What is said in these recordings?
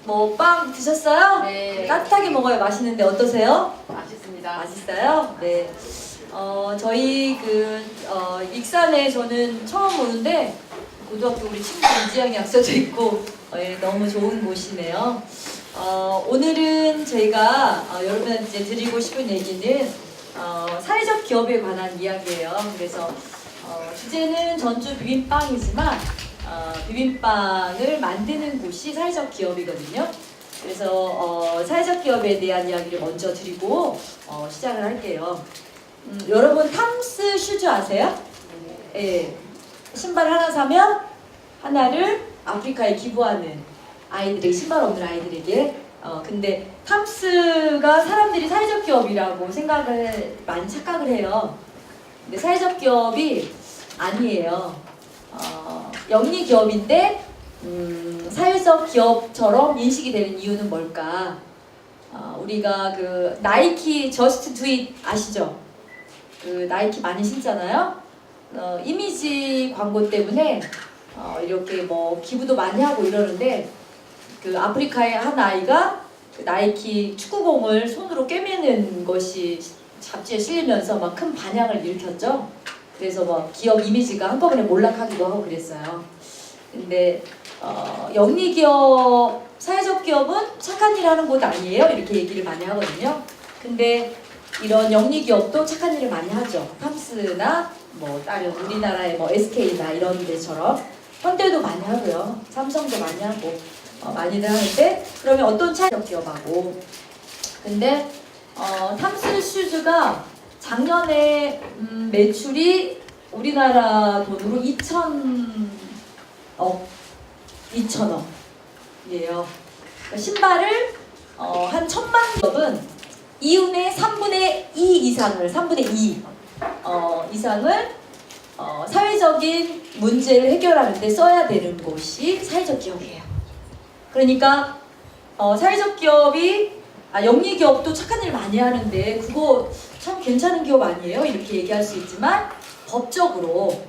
뭐 빵 드셨어요? 네. 따뜻하게 먹어야 맛있는데 어떠세요? 맛있습니다. 맛있어요? 네. 저희 익산에 저는 처음 오는데 고등학교 우리 친구 이지영이 약서도 있고 예, 너무 좋은 곳이네요. 오늘은 저희가 여러분한테 드리고 싶은 얘기는 사회적 기업에 관한 이야기예요. 그래서 주제는 전주 비빔빵이지만 비빔빵을 만드는 곳이 사회적 기업이거든요. 그래서 사회적 기업에 대한 이야기를 먼저 드리고 시작을 할게요. 여러분 탐스 슈즈 아세요? 예. 신발 하나 사면 하나를 아프리카에 기부하는 아이들에게, 신발 없는 아이들에게. 근데 탐스가 사람들이 사회적 기업이라고 많이 착각을 해요. 근데 사회적 기업이 아니에요. 영리 기업인데 사회적 기업처럼 인식이 되는 이유는 뭘까? 우리가 그 나이키 저스트 두 잇 아시죠? 그 나이키 많이 신잖아요. 이미지 광고 때문에 이렇게 뭐 기부도 많이 하고 이러는데 그 아프리카의 한 아이가 그 나이키 축구공을 손으로 꿰매는 것이 잡지에 실리면서 막 큰 반향을 일으켰죠. 그래서 뭐 기업 이미지가 한꺼번에 몰락하기도 하고 그랬어요. 근데 영리 기업, 사회적 기업은 착한 일 하는 곳 아니에요? 이렇게 얘기를 많이 하거든요. 근데 이런 영리 기업도 착한 일을 많이 하죠. 탐스나 뭐 다른 우리나라의 뭐 SK나 이런 데처럼 현대도 많이 하고요. 삼성도 많이 하고 많이들 하는데, 그러면 어떤 차이적 기업하고? 근데 탐스 슈즈가 작년에 매출이 우리나라 돈으로 2천억이에요. 그러니까 신발을 한 1,000만 기업은 이윤의 3분의 2 이상을, 3분의 2 이상을 사회적인 문제를 해결하는 데 써야 되는 곳이 사회적 기업이에요. 그러니까 사회적 기업이 영리 기업도 착한 일 많이 하는데 그거 참 괜찮은 기업 아니에요? 이렇게 얘기할 수 있지만 법적으로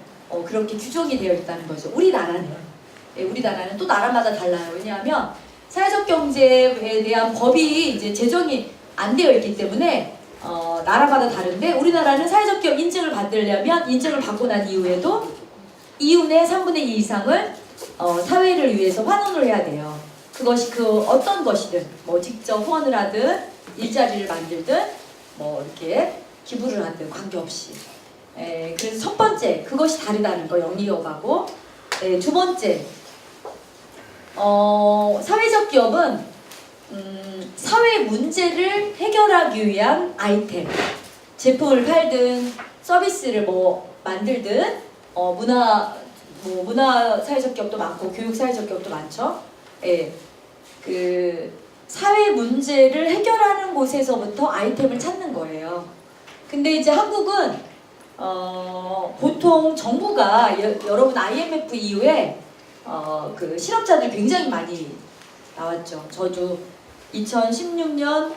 그렇게 규정이 되어 있다는 거죠. 우리나라는. 네, 우리나라는 또 나라마다 달라요. 왜냐하면 사회적 경제에 대한 법이 이제 제정이 안 되어 있기 때문에 나라마다 다른데, 우리나라는 사회적 기업 인증을 받으려면 인증을 받고 난 이후에도 이윤의 3분의 2 이상을 사회를 위해서 환원을 해야 돼요. 그것이 그 어떤 것이든 뭐 직접 후원을 하든 일자리를 만들든 뭐 이렇게 기부를 하든 관계없이. 그래서 첫 번째, 그것이 다르다는 거, 영리기업하고. 두 번째, 사회적 기업은 사회 문제를 해결하기 위한 아이템, 제품을 팔든 서비스를 뭐 만들든 문화 사회적 기업도 많고 교육 사회적 기업도 많죠. 그 사회 문제를 해결하는 곳에서부터 아이템을 찾는 거예요. 근데 이제 한국은 보통 정부가 여러분 IMF 이후에 그 실업자들 굉장히 많이 나왔죠. 저도 2016년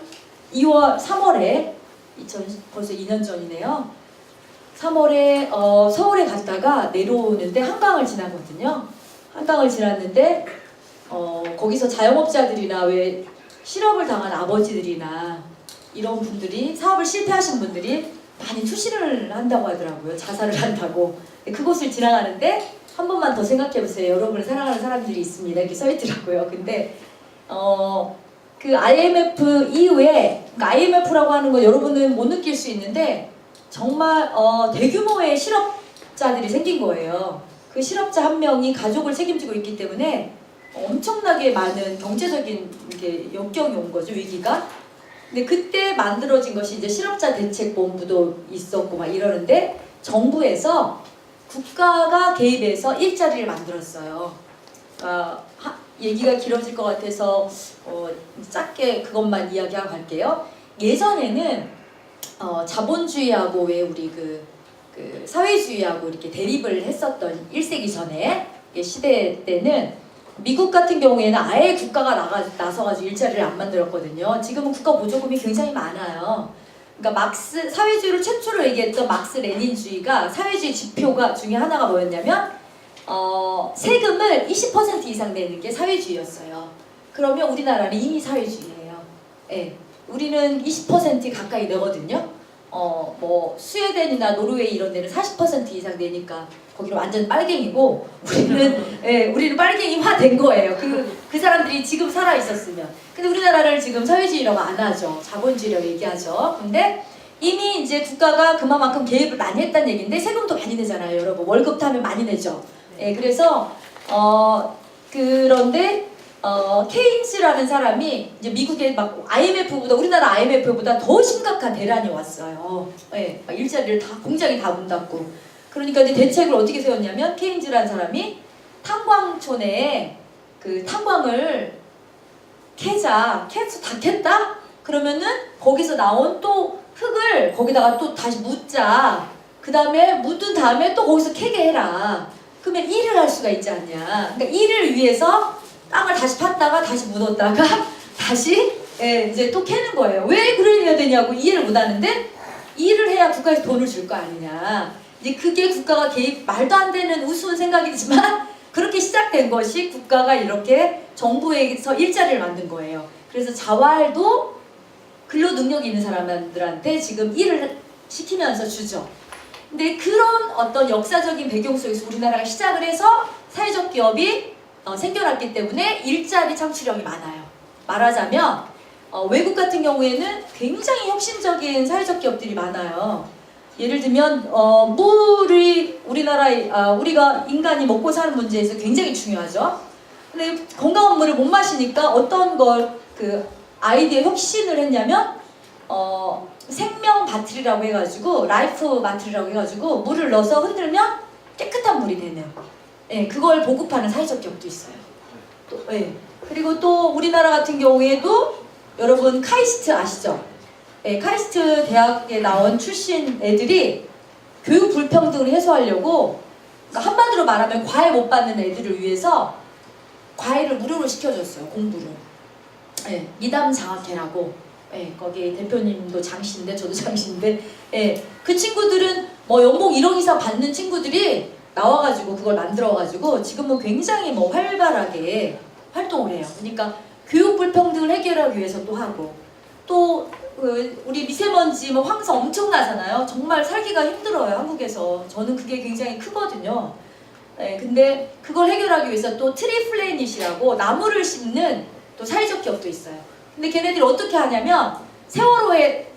3월에 벌써 2년 전이네요. 3월에 서울에 갔다가 내려오는데 한강을 지나거든요. 한강을 지났는데 거기서 자영업자들이나 왜 실업을 당한 아버지들이나 이런 분들이, 사업을 실패하신 분들이 많이 투신을 한다고 하더라고요. 자살을 한다고. 그곳을 지나가는데 한 번만 더 생각해보세요. 여러분을 사랑하는 사람들이 있습니다. 이렇게 써있더라고요. 근데 그 IMF 이후에, 그러니까 IMF라고 하는 거 여러분은 못 느낄 수 있는데 정말 대규모의 실업자들이 생긴 거예요. 그 실업자 한 명이 가족을 책임지고 있기 때문에 엄청나게 많은 경제적인 이렇게 역경이 온 거죠, 위기가. 근데 그때 만들어진 것이 이제 실업자 대책본부도 있었고 막 이러는데, 정부에서 국가가 개입해서 일자리를 만들었어요. 그러니까 얘기가 길어질 것 같아서 짧게 그것만 이야기하고 갈게요. 예전에는 자본주의하고 왜 우리 그 사회주의하고 이렇게 대립을 했었던 1세기 전에 시대 때는 미국 같은 경우에는 아예 국가가 나서가지고 일자리를 안 만들었거든요. 지금은 국가 보조금이 굉장히 많아요. 그러니까 사회주의를 최초로 얘기했던 막스 레닌주의가 사회주의 지표가 중에 하나가 뭐였냐면 세금을 20% 이상 내는 게 사회주의였어요. 그러면 우리나라는 이미 사회주의예요. 예. 우리는 20% 가까이 내거든요. 뭐 스웨덴이나 노르웨이 이런 데는 40% 이상 내니까 거기는 완전 빨갱이고 우리는 예, 우리는 빨갱이화 된 거예요. 그 사람들이 지금 살아 있었으면. 근데 우리나라를 지금 사회주의라고 안 하죠. 자본주의라고 얘기하죠. 근데 이미 이제 국가가 그만큼 개입을 많이 했다는 얘기인데 세금도 많이 내잖아요, 여러분. 월급 타면 많이 내죠. 예, 그래서 그런데 케인스라는 사람이 이제 미국에 막 IMF보다 우리나라 IMF보다 더 심각한 대란이 왔어요. 예, 막 일자리를 다 공장이 다 문 닫고. 그러니까 이제 대책을 어떻게 세웠냐면 케인즈라는 사람이 탄광촌에 그 탄광을 캐서 다 캤다? 그러면은 거기서 나온 또 흙을 거기다가 또 다시 묻자. 그 다음에 묻은 다음에 또 거기서 캐게 해라. 그러면 일을 할 수가 있지 않냐. 그러니까 일을 위해서 땅을 다시 팠다가 다시 묻었다가 다시 이제 또 캐는 거예요. 왜 그래야 되냐고 이해를 못 하는데 일을 해야 국가에서 돈을 줄 거 아니냐. 이제 그게 국가가 개입 말도 안 되는 우스운 생각이지만 그렇게 시작된 것이 국가가 이렇게 정부에서 일자리를 만든 거예요. 그래서 자활도 근로 능력이 있는 사람들한테 지금 일을 시키면서 주죠. 근데 그런 어떤 역사적인 배경 속에서 우리나라가 시작을 해서 사회적 기업이 생겨났기 때문에 일자리 창출력이 많아요. 말하자면 외국 같은 경우에는 굉장히 혁신적인 사회적 기업들이 많아요. 예를 들면 물이 우리가 인간이 먹고 사는 문제에서 굉장히 중요하죠. 근데 건강한 물을 못 마시니까 어떤 걸 그 아이디어 혁신을 했냐면 생명 바틀이라고 해가지고 라이프 바틀이라고 해가지고 물을 넣어서 흔들면 깨끗한 물이 되는 그걸 보급하는 사회적 기업도 있어요. 또, 그리고 또 우리나라 같은 경우에도 여러분 카이스트 아시죠? 카이스트 대학에 나온 출신 애들이 교육 불평등을 해소하려고 그러니까 한마디로 말하면 과외 못 받는 애들을 위해서 과외를 무료로 시켜줬어요. 공부를. 미담 장학회라고. 거기 대표님도 장씨인데 저도 장씨인데 그 친구들은 뭐 연봉 1억 이상 받는 친구들이 나와가지고 그걸 만들어가지고 지금은 굉장히 뭐 활발하게 활동을 해요. 그러니까 교육 불평등을 해결하기 위해서 또 하고 또 우리 미세먼지 뭐 황사 엄청나잖아요. 정말 살기가 힘들어요, 한국에서. 저는 그게 굉장히 크거든요. 근데 그걸 해결하기 위해서 또 트리 플래닛이라고 나무를 심는 또 사회적 기업도 있어요. 근데 걔네들이 어떻게 하냐면 세월호에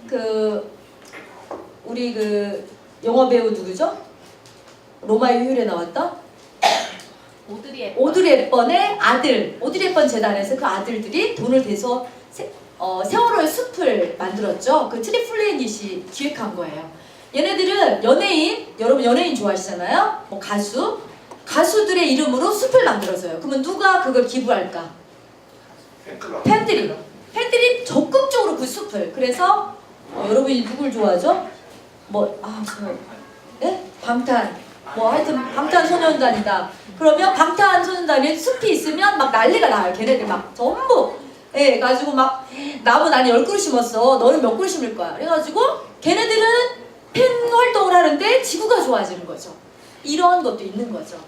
우리 영화 배우 누구죠? 로마의 휴일에 나왔던 오드리 헵번의 아들, 오드리 헵번 재단에서 그 아들들이 돈을 대서 세월호의 숲을 만들었죠. 그 트리 플래닛이 기획한 거예요. 얘네들은 연예인, 여러분 연예인 좋아하시잖아요? 뭐 가수들의 이름으로 숲을 만들어서요. 그러면 누가 그걸 기부할까? 팬들이 적극적으로 그 숲을. 그래서 여러분이 누굴 좋아하죠? 방탄. 하여튼 방탄소년단이다. 그러면 방탄소년단에 숲이 있으면 막 난리가 나요. 걔네들 막 전부 가지고 막 나무 나는 10그루 심었어. 너는 몇 그루 심을 거야. 그래가지고 걔네들은 팬 활동을 하는데 지구가 좋아지는 거죠. 이런 것도 있는 거죠.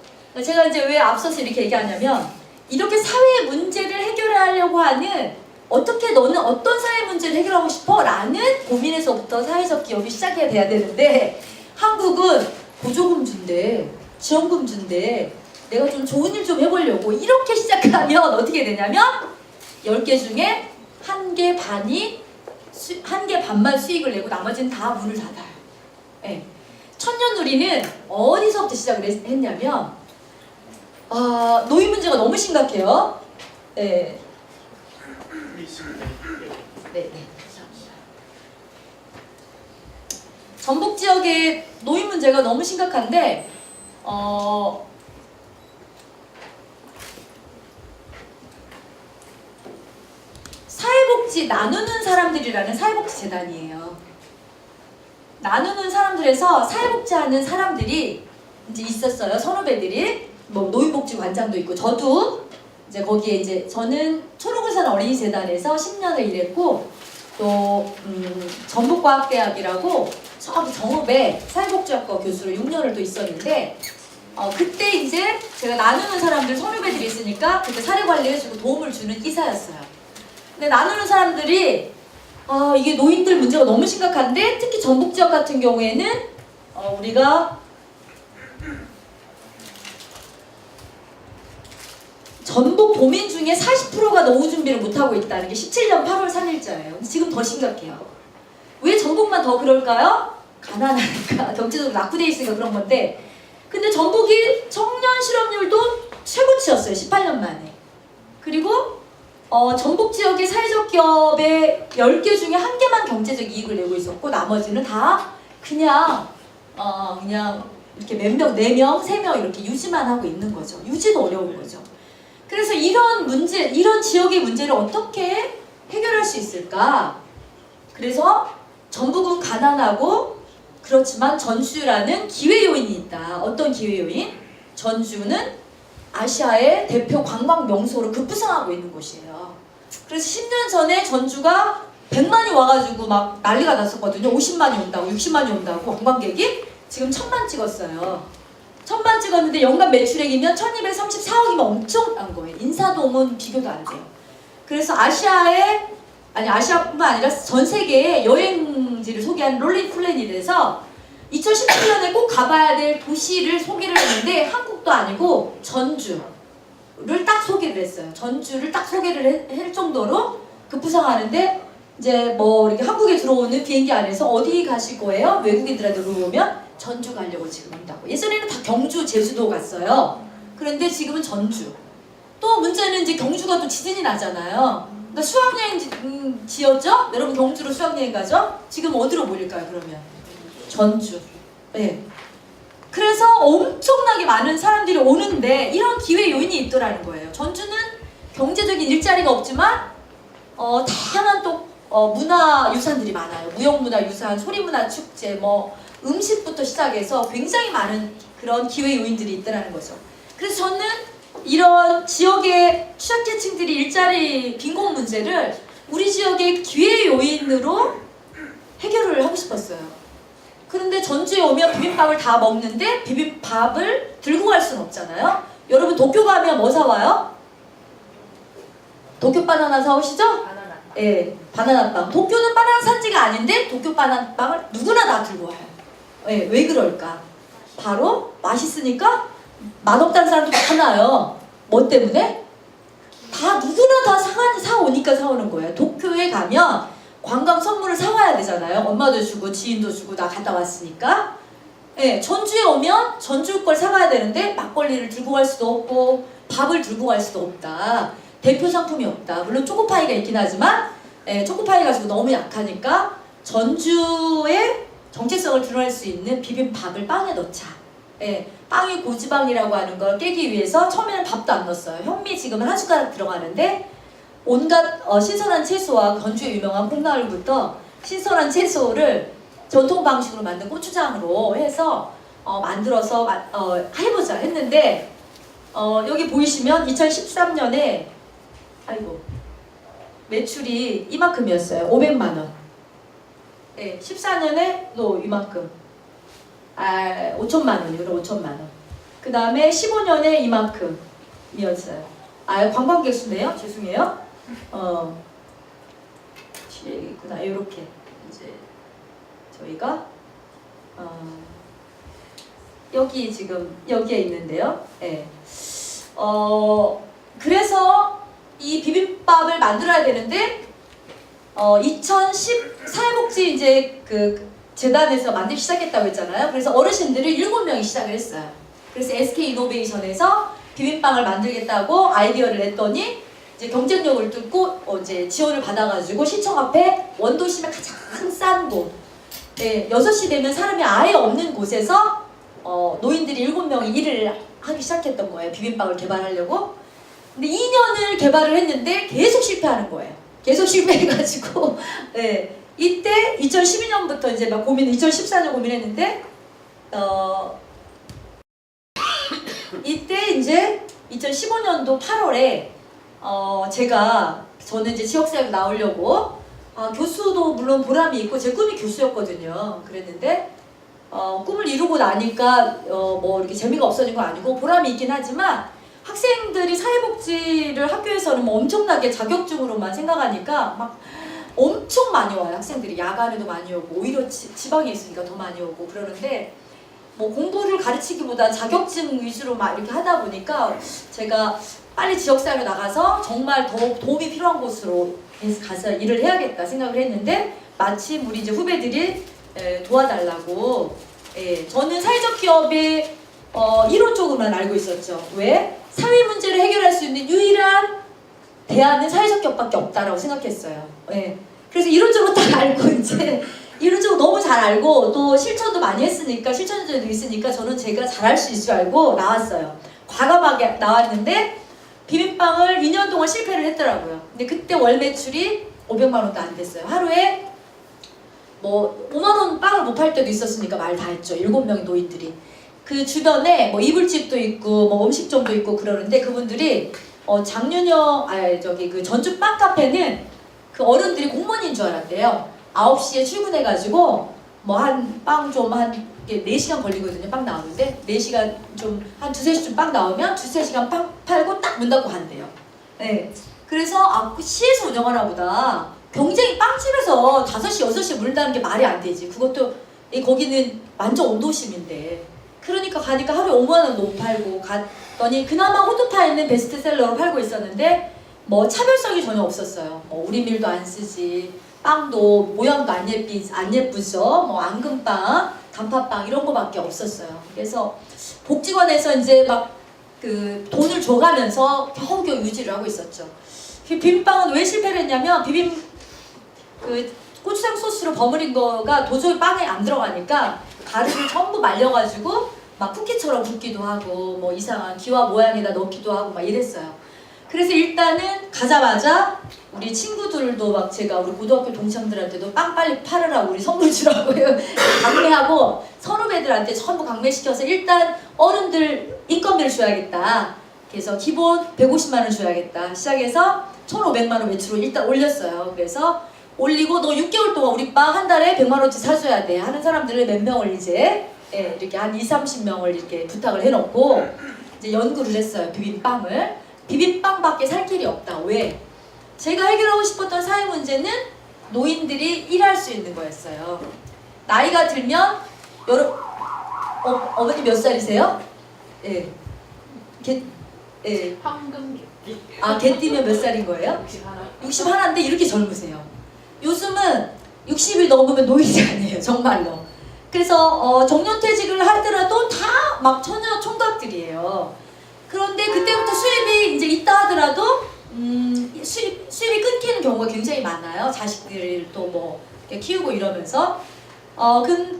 제가 이제 왜 앞서서 이렇게 얘기하냐면 이렇게 사회 문제를 해결하려고 하는 어떻게 너는 어떤 사회 문제를 해결하고 싶어? 라는 고민에서부터 사회적 기업이 시작해야 돼야 되는데 한국은 보조금 준대, 지원금 준대, 내가 좀 좋은 일 좀 해보려고 이렇게 시작하면 어떻게 되냐면 10개 중에 1개 반만 수익을 내고 나머지는 다 문을 닫아요. 천년누리는 어디서부터 시작을 했냐면 노인 문제가 너무 심각해요. 네. 전북 지역의 노인 문제가 너무 심각한데 사회복지 나누는 사람들이라는 사회복지 재단이에요. 나누는 사람들에서 사회복지하는 사람들이 이제 있었어요. 선후배들이 뭐 노인복지관장도 있고 저도 이제 거기에 이제 저는 초록을산 어린이재단에서 10년을 일했고 또 전북과학대학이라고 저기 정읍에 사회복지학과 교수로 6년을 또 있었는데 그때 이제 제가 나누는 사람들 선후배들이 있으니까 그때 사례 관리해주고 도움을 주는 이사였어요. 근데 나누는 사람들이 이게 노인들 문제가 너무 심각한데 특히 전북 지역 같은 경우에는 우리가 전북 도민 중에 40%가 노후 준비를 못하고 있다는 게 17년 8월 3일자예요. 지금 더 심각해요. 왜 전북만 더 그럴까요? 가난하니까 경제적으로 낙후돼 있으니까 그런 건데, 근데 전북이 청년 실업률도 최고치였어요. 18년 만에. 그리고 전북 지역의 사회적 기업의 10개 중에 1개만 경제적 이익을 내고 있었고 나머지는 다 그냥 이렇게 몇 명, 4명, 3명 이렇게 유지만 하고 있는 거죠. 유지도 어려운 거죠. 그래서 이런 문제, 이런 지역의 문제를 어떻게 해결할 수 있을까? 그래서 전북은 가난하고 그렇지만 전주라는 기회 요인이 있다. 어떤 기회 요인? 전주는 아시아의 대표 관광 명소로 급부상하고 있는 곳이에요. 그래서 10년 전에 전주가 100만이 와가지고 막 난리가 났었거든요. 50만이 온다고, 60만이 온다고 관광객이 지금 1000만 찍었어요. 1000만 찍었는데 연간 매출액이면 1234억이면 엄청난 거예요. 인사동은 비교도 안 돼요. 그래서 아시아뿐만 아니라 전 세계의 여행지를 소개하는 롤링 플랜이 돼서 2017년에 꼭 가봐야 될 도시를 소개를 했는데 한국도 아니고 전주를 딱 소개를 했어요. 전주를 딱 소개를 할 정도로 급부상하는데 이제 뭐 이렇게 한국에 들어오는 비행기 안에서 어디 가실 거예요? 외국인들한테 물어보면 전주 가려고 지금 한다고. 예전에는 다 경주, 제주도 갔어요. 그런데 지금은 전주. 또 문제는 이제 경주가 또 지진이 나잖아요. 그러니까 수학여행지였죠? 여러분 경주로 수학여행 가죠? 지금 어디로 몰릴까요 그러면? 전주. 네. 그래서 엄청나게 많은 사람들이 오는데 이런 기회 요인이 있더라는 거예요. 전주는 경제적인 일자리가 없지만 다양한 또 문화유산들이 많아요. 무형문화유산, 소리문화축제, 뭐 음식부터 시작해서 굉장히 많은 그런 기회 요인들이 있더라는 거죠. 그래서 저는 이런 지역의 취약계층들이 일자리 빈곤 문제를 우리 지역의 기회 요인으로 해결을 하고 싶었어요. 그런데 전주에 오면 비빔밥을 다 먹는데 비빔밥을 들고 갈 수는 없잖아요. 여러분 도쿄 가면 뭐 사와요? 도쿄 바나나 사오시죠? 예, 바나나빵. 도쿄는 바나나 산지가 아닌데 도쿄 바나나빵을 누구나 다 들고 와요. 예, 왜 그럴까? 바로 맛있으니까 맛없다는 사람도 많아요. 뭐 때문에? 다 누구나 다 사오니까 사오는 거예요. 도쿄에 가면 관광 선물을 사와야 되잖아요. 엄마도 주고 지인도 주고 나 갔다 왔으니까. 예, 전주에 오면 전주 걸 사가야 되는데 막걸리를 들고 갈 수도 없고 밥을 들고 갈 수도 없다. 대표 상품이 없다. 물론 초코파이가 있긴 하지만 초코파이가 지금 너무 약하니까 전주의 정체성을 드러낼 수 있는 비빔밥을 빵에 넣자. 빵이 고지방이라고 하는 걸 깨기 위해서 처음에는 밥도 안 넣었어요. 현미 지금은 한 숟가락 들어가는데 온갖 신선한 채소와 건주에 유명한 콩나물부터 신선한 채소를 전통 방식으로 만든 고추장으로 해서 만들어서 해보자 했는데 여기 보이시면 2013년에 매출이 이만큼이었어요. 500만원. 14년에 또 이만큼. 5천만원이구나. 5천만원. 그 다음에 15년에 이만큼이었어요. 관광객 수네요. 죄송해요. 뒤에 있구나. 요렇게 이제 저희가 여기 지금 여기에 있는데요. 그래서 이 비빔밥을 만들어야 되는데 2010 사회복지 이제 그 재단에서 만들기 시작했다고 했잖아요. 그래서 어르신들을 7명이 시작을 했어요. 그래서 SK이노베이션에서 비빔빵을 만들겠다고 아이디어를 냈더니 이제 경쟁력을 뚫고 이제 지원을 받아가지고 시청 앞에 원도심에 가장 싼 곳, 6시 되면 사람이 아예 없는 곳에서 노인들이 7명이 일을 하기 시작했던 거예요. 비빔빵을 개발하려고. 근데 2년을 개발을 했는데 계속 실패하는 거예요. 계속 실패해가지고 이때 2012년부터 이제 막 2014년 고민했는데 이때 이제 2015년도 8월에 저는 이제 지역사회로 나오려고 교수도 물론 보람이 있고 제 꿈이 교수였거든요. 그랬는데 꿈을 이루고 나니까 뭐 이렇게 재미가 없어진 건 아니고 보람이 있긴 하지만 학생들이 사회복지를 학교에서는 뭐 엄청나게 자격증으로만 생각하니까 막 엄청 많이 와요. 학생들이 야간에도 많이 오고 오히려 지방에 있으니까 더 많이 오고 그러는데 뭐 공부를 가르치기보다 자격증 위주로 막 이렇게 하다 보니까 제가 빨리 지역사회로 나가서 정말 더 도움이 필요한 곳으로 가서 일을 해야겠다 생각을 했는데 마침 우리 이제 후배들이 도와달라고. 저는 사회적 기업의 이론적으로만 알고 있었죠. 왜? 사회 문제를 해결할 수 있는 유일한 대안은 사회적 기업밖에 없다라고 생각했어요. 그래서 이론적으로 딱 알고 이제 이론적으로 너무 잘 알고 또 실천도 많이 했으니까 실천자도 있으니까 저는 제가 잘할 수 있을 줄 알고 나왔어요. 과감하게 나왔는데 비빔빵을 2년 동안 실패를 했더라고요. 근데 그때 월 매출이 500만 원도 안 됐어요. 하루에 뭐 5만 원 빵을 못 팔 때도 있었으니까 말 다 했죠. 7명의 노인들이. 그 주변에 뭐 이불집도 있고 뭐 음식점도 있고 그러는데 그분들이 그 전주 빵 카페는 그 어른들이 공무원인 줄 알았대요. 9시에 출근해가지고 뭐 한 빵 좀 한 4시간 걸리거든요. 빵 나오는데 4시간 좀 한 2-3시쯤 빵 나오면 2-3시간 빵 팔고 딱 문 닫고 간대요. 그래서 시에서 운영하나 보다. 경쟁이 빵집에서 5시, 6시에 문을 닫는 게 말이 안 되지. 그것도 거기는 완전 온도심인데. 그러니까 가니까 하루에 5만 원도 못 팔고 갔더니 그나마 호두파이는 베스트셀러로 팔고 있었는데 뭐 차별성이 전혀 없었어요. 뭐 우리 밀도 안 쓰지, 빵도 모양도 안 예쁘죠. 뭐 앙금빵, 단팥빵 이런 거밖에 없었어요. 그래서 복지관에서 이제 막 그 돈을 줘가면서 겨우겨우 유지를 하고 있었죠. 비빔빵은 왜 실패를 했냐면 그 고추장 소스로 버무린 거가 도저히 빵에 안 들어가니까 가루를 전부 말려가지고 막 쿠키처럼 굽기도 하고 뭐 이상한 기와 모양에다 넣기도 하고 막 이랬어요. 그래서 일단은 가자마자 우리 친구들도 막 제가 우리 고등학교 동창들한테도 빵 빨리 팔으라고 우리 선물 주라고 강매하고 선후배들한테 전부 강매시켜서 일단 어른들 인건비를 줘야겠다. 그래서 기본 150만 원 줘야겠다. 시작해서 1,500만 원 매출을 일단 올렸어요. 그래서 올리고 너 6개월 동안 우리 빵 한 달에 100만 원치 사줘야 돼 하는 사람들을 몇 명을 이제 이렇게 한 20-30명을 이렇게 부탁을 해놓고 이제 연구를 했어요. 비빔빵밖에 살 길이 없다. 왜? 제가 해결하고 싶었던 사회 문제는 노인들이 일할 수 있는 거였어요. 나이가 들면 어머니 몇 살이세요? 황금 개띠. 개띠면 몇 살인 거예요? 61. 61인데 이렇게 젊으세요. 요즘은 60이 넘으면 노인이 아니에요. 정말로. 그래서 정년퇴직을 하더라도 다 막 처녀 총각들이에요. 그런데 그때부터 수입이 이제 있다 하더라도 수입이 끊기는 경우가 굉장히 많아요. 자식들을 또 뭐 키우고 이러면서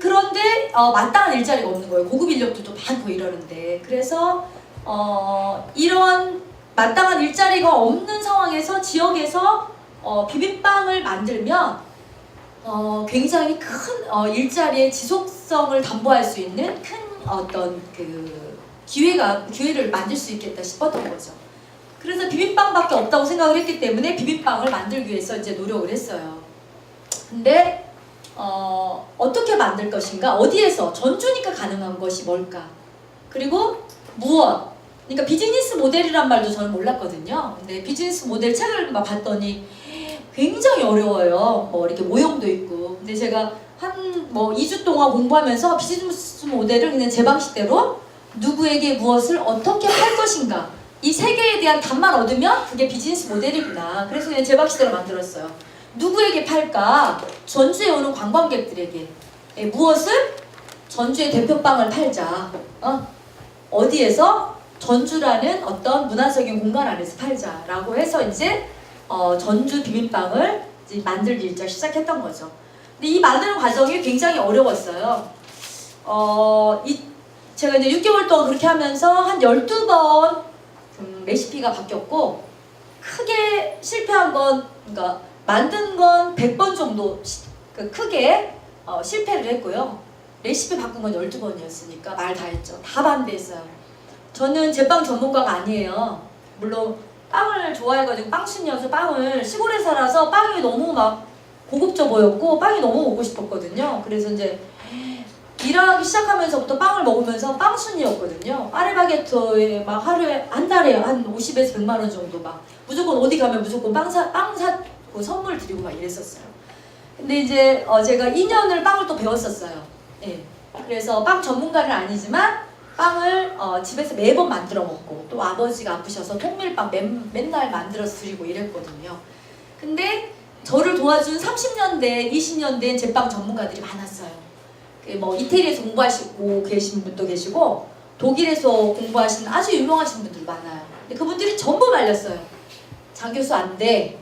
그런데 마땅한 일자리가 없는 거예요. 고급 인력들도 많고 이러는데 그래서 이런 마땅한 일자리가 없는 상황에서 지역에서 비빔빵을 만들면 굉장히 큰 일자리의 지속성을 담보할 수 있는 큰 어떤 그 기회를 만들 수 있겠다 싶었던 거죠. 그래서 비빔빵밖에 없다고 생각을 했기 때문에 비빔빵을 만들기 위해서 이제 노력을 했어요. 근데 어떻게 만들 것인가? 어디에서? 전주니까 가능한 것이 뭘까? 그리고 무엇? 그러니까 비즈니스 모델이란 말도 저는 몰랐거든요. 근데 비즈니스 모델 책을 막 봤더니 굉장히 어려워요. 뭐 이렇게 모형도 있고. 근데 제가 한 뭐 2주 동안 공부하면서 비즈니스 모델을 그냥 제 방식대로 누구에게 무엇을 어떻게 할 것인가 이 세 개에 대한 답만 얻으면 그게 비즈니스 모델이구나. 그래서 그냥 제 방식대로 만들었어요. 누구에게 팔까? 전주에 오는 관광객들에게. 무엇을? 전주의 대표빵을 팔자. 어디에서? 전주라는 어떤 문화적인 공간 안에서 팔자라고 해서 이제 전주 비빔빵을 이제 만들기 일자 시작했던 거죠. 근데 이 만드는 과정이 굉장히 어려웠어요. 제가 이제 6개월 동안 그렇게 하면서 한 12번 레시피가 바뀌었고 크게 실패한 건 그러니까 만든 건 100번 정도 크게 실패를 했고요. 레시피 바꾼 건 12번이었으니까 말 다 했죠. 다 반대했어요. 저는 제빵 전문가가 아니에요. 물론 빵을 좋아해가지고 빵순이어서 빵을 시골에 살아서 빵이 너무 막 고급져 보였고 빵이 너무 먹고 싶었거든요. 그래서 이제 일하기 시작하면서부터 빵을 먹으면서 빵순이었거든요. 파리바게트에 막 하루에 한 달에 한 50에서 100만 원 정도 막 무조건 어디 가면 무조건 빵 사고 선물 드리고 막 이랬었어요. 근데 이제 제가 2년을 빵을 또 배웠었어요. 예. 그래서 빵 전문가는 아니지만 빵을 집에서 매번 만들어 먹고 또 아버지가 아프셔서 통밀빵 맨날 만들어서 드리고 이랬거든요. 근데 저를 도와준 30년 된, 20년 된 제빵 전문가들이 많았어요. 뭐 이태리에서 공부하시고 계신 분도 계시고 독일에서 공부하신 아주 유명하신 분들 많아요. 근데 그분들이 전부 말렸어요. 장 교수 안 돼.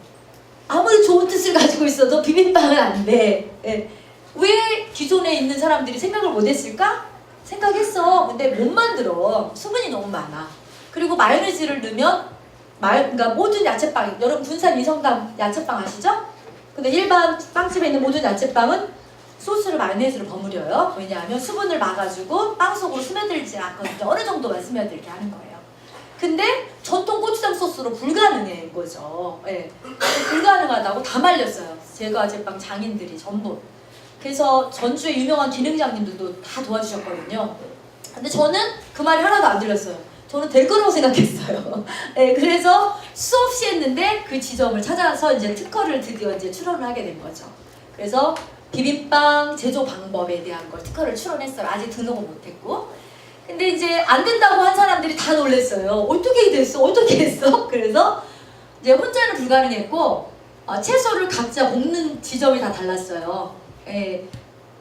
아무리 좋은 뜻을 가지고 있어도 비빔빵은 안 돼. 예. 왜 기존에 있는 사람들이 생각을 못했을까? 생각했어. 근데 못 만들어. 수분이 너무 많아. 그리고 마요네즈를 넣으면 그러니까 모든 야채빵, 여러분 군산 이성감 야채빵 아시죠? 근데 일반 빵집에 있는 모든 야채빵은 소스를 마요네즈로 버무려요. 왜냐하면 수분을 막아주고 빵 속으로 스며들지 않거든요. 어느 정도만 스며들게 하는 거예요. 근데 전통 고추장 소스로 불가능해 거죠. 예. 불가능하다고 다 말렸어요. 제과 제빵 장인들이 전부. 그래서 전주에 유명한 기능장님들도 다 도와주셨거든요. 근데 저는 그 말이 하나도 안 들렸어요. 저는 될 거라고 생각했어요. 네, 그래서 수없이 했는데 그 지점을 찾아서 이제 특허를 드디어 이제 출원을 하게 된 거죠. 그래서 비빔빵 제조 방법에 대한 걸 특허를 출원했어요. 아직 등록은 못했고. 근데 이제 안 된다고 한 사람들이 다 놀랬어요. 어떻게 됐어? 어떻게 했어? 그래서 이제 혼자는 불가능했고 채소를 각자 볶는 지점이 다 달랐어요. 예,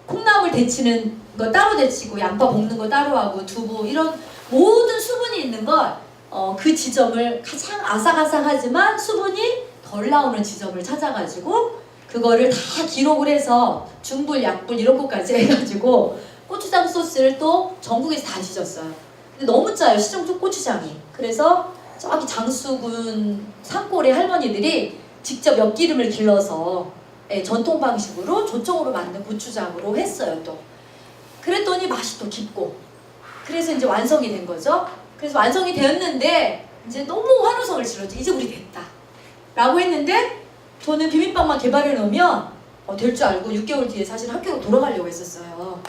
콩나물 데치는 거 따로 데치고 양파 볶는 거 따로 하고 두부 이런 모든 수분이 있는 걸 그 지점을 가장 아삭아삭하지만 수분이 덜 나오는 지점을 찾아가지고 그거를 다 기록을 해서 중불, 약불 이런 것까지 해가지고 고추장 소스를 또 전국에서 다 지졌어요. 근데 너무 짜요, 시중 고추장이. 그래서 저기 장수군 산골의 할머니들이 직접 엿기름을 길러서 전통 방식으로 조청으로 만든 고추장으로 했어요 또. 그랬더니 맛이 또 깊고 그래서 이제 완성이 된 거죠. 그래서 완성이 되었는데 이제 너무 환호성을 질렀죠. 이제 우리 됐다 라고 했는데 저는 비빔빵만 개발해 놓으면 될 줄 알고 6개월 뒤에 사실 학교로 돌아가려고 했었어요.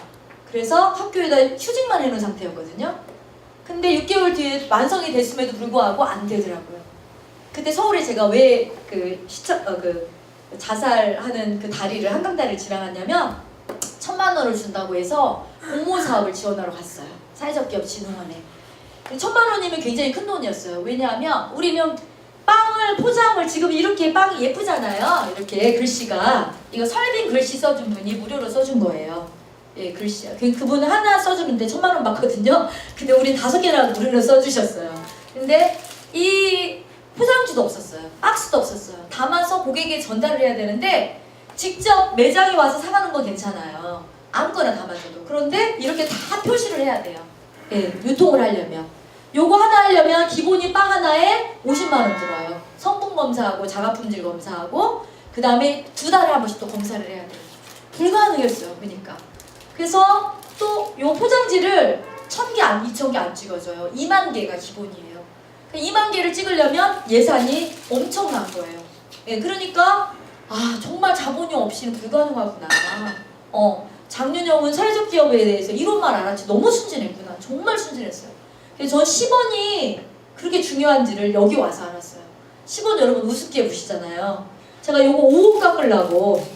그래서 학교에다 휴직만 해놓은 상태였거든요. 근데 6개월 뒤에 완성이 됐음에도 불구하고 안 되더라고요. 그때 서울에 제가 왜 자살하는 그 다리를 한강다리를 지나갔냐면 1,000만 원을 준다고 해서 공모 사업을 지원하러 갔어요. 사회적 기업 진흥원에. 1,000만 원이면 굉장히 큰 돈이었어요. 왜냐하면 우리는 빵을 포장을 지금 이렇게 빵이 예쁘잖아요. 이렇게 글씨가 이거 설빙 글씨 써준 분이 무료로 써준 거예요. 예, 글씨야. 그분은 하나 써주는데 1,000만 원 받거든요. 근데 우린 5개나 무료로 써주셨어요. 근데 이 포장지도 없었어요. 박스도 없었어요. 담아서 고객에게 전달을 해야 되는데 직접 매장에 와서 사가는 건 괜찮아요. 아무거나 담아줘도. 그런데 이렇게 다 표시를 해야 돼요. 예, 유통을 하려면. 요거 하나 하려면 기본이 빵 하나에 50만 원 들어요. 성분 검사하고 자가품질 검사하고 그 다음에 2달에 한 번씩 또 검사를 해야 돼요. 불가능했어요. 그러니까. 그래서 또 요 포장지를 1,000개, 2,000개 안 찍어줘요. 2만 개가 기본이에요. 2만 개를 찍으려면 예산이 엄청난 거예요. 예, 그러니까 정말 자본이 없이는 불가능하구나. 장윤영은 사회적 기업에 대해서 이론만 알았지 너무 순진했구나. 정말 순진했어요. 그래서 전 10원이 그렇게 중요한지를 여기 와서 알았어요. 10원 여러분 우습게 보시잖아요. 제가 요거 5원 깎으려고